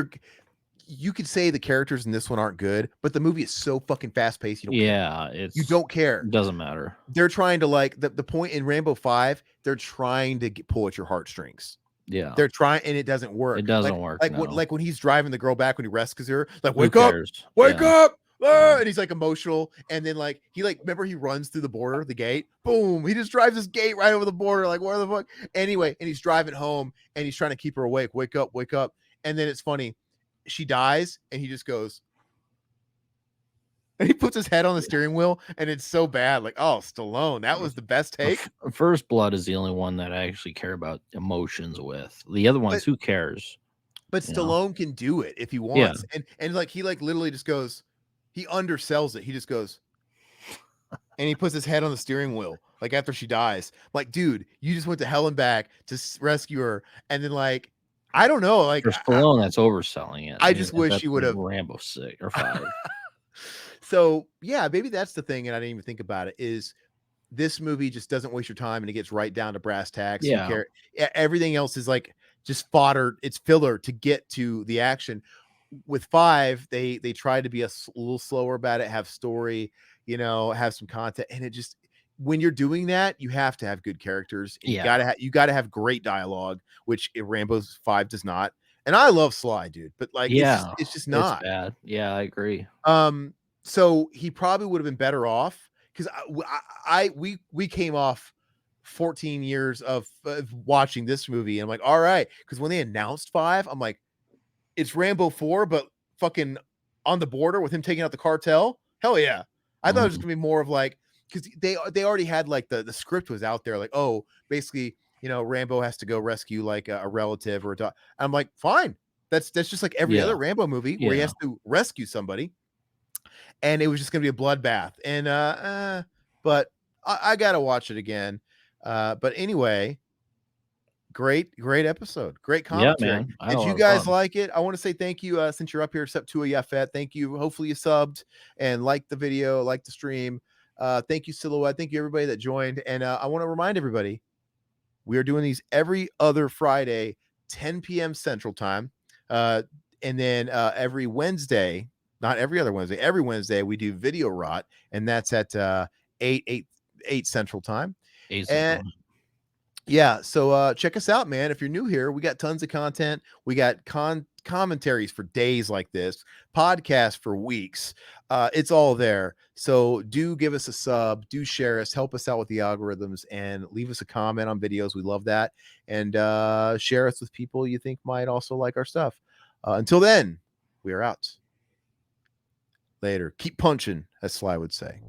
you could say the characters in this one aren't good, but the movie is so fucking fast paced, you don't care. Yeah, You don't care. doesn't matter. They're trying to, like, the point in Rambo 5, they're trying to pull at your heartstrings. Yeah. They're trying, and it doesn't work. It doesn't work, no. Like when he's driving the girl back when he rescues her, like, Who wake up, cares? wake Yeah. up. Yeah. And he's like emotional, and then like remember, he runs through the border, the gate, boom, he just drives this gate right over the border, like, where the fuck. Anyway, and he's driving home, and he's trying to keep her awake, wake up, wake up. And then it's funny, she dies, and he just goes, and he puts his head on the steering wheel, and it's so bad, like, oh, Stallone, that was the best take. First Blood is the only one that I actually care about emotions with. The other but ones, who cares? but You know? Stallone can do it if he Yeah. wants. And like, he like literally just goes, he undersells it. He just goes, and he puts his head on the steering wheel, like, after she dies. I'm like, dude, you just went to hell and back to rescue her, and then, like, I don't know, like, For Stallone, that's overselling it. I just wish that's you would have. Rambo 6 or 5. So yeah, maybe that's the thing, and I didn't even think about it. Is this movie just doesn't waste your time, and it gets right down to brass tacks. You Yeah. care. Everything else is like just fodder. It's filler to get to the action. With 5, they try to be a little slower about it, have story, have some content, and it just, when you're doing that, you have to have good characters, and Yeah. you gotta have great dialogue, which Rambo's 5 does not. And I love Sly, dude, but like, Yeah. it's just It's not. bad. Yeah, I agree. So he probably would have been better off, because we came off 14 years of watching this movie, and I'm like, all right, because when they announced 5, I'm like, it's Rambo 4, but fucking on the border with him taking out the cartel. Hell yeah. I thought it was Mhm. gonna be more of like, because they already had, like, the script was out there, like, oh, basically, Rambo has to go rescue, like, a relative or a dog. I'm like, fine. That's just like every Yeah. other Rambo movie where he Yeah. has to rescue somebody, and it was just gonna be a bloodbath. And but I gotta watch it again. But anyway, great episode, great Yeah, commentary. man. I had Did a you lot of guys fun. like it? I want to say thank you, since you're up here, Septua Yafet. Thank you. Hopefully you subbed and liked the video, liked the stream. Thank you, Silhouette. Thank you, everybody that joined. And I want to remind everybody, we are doing these every other Friday, 10 p.m. Central Time. And then every Wednesday, not every other Wednesday, every Wednesday, we do Video Rot, and that's at 8 Central Time. 8 And Central. yeah, so check us out, man. If you're new here, we got tons of content. We got commentaries for days like this, podcasts for weeks. It's all there. So do give us a sub, do share us, help us out with the algorithms, and leave us a comment on videos. We love that. And share us with people you think might also like our stuff. Until then, we are out. Later. Keep punching, as Sly would say.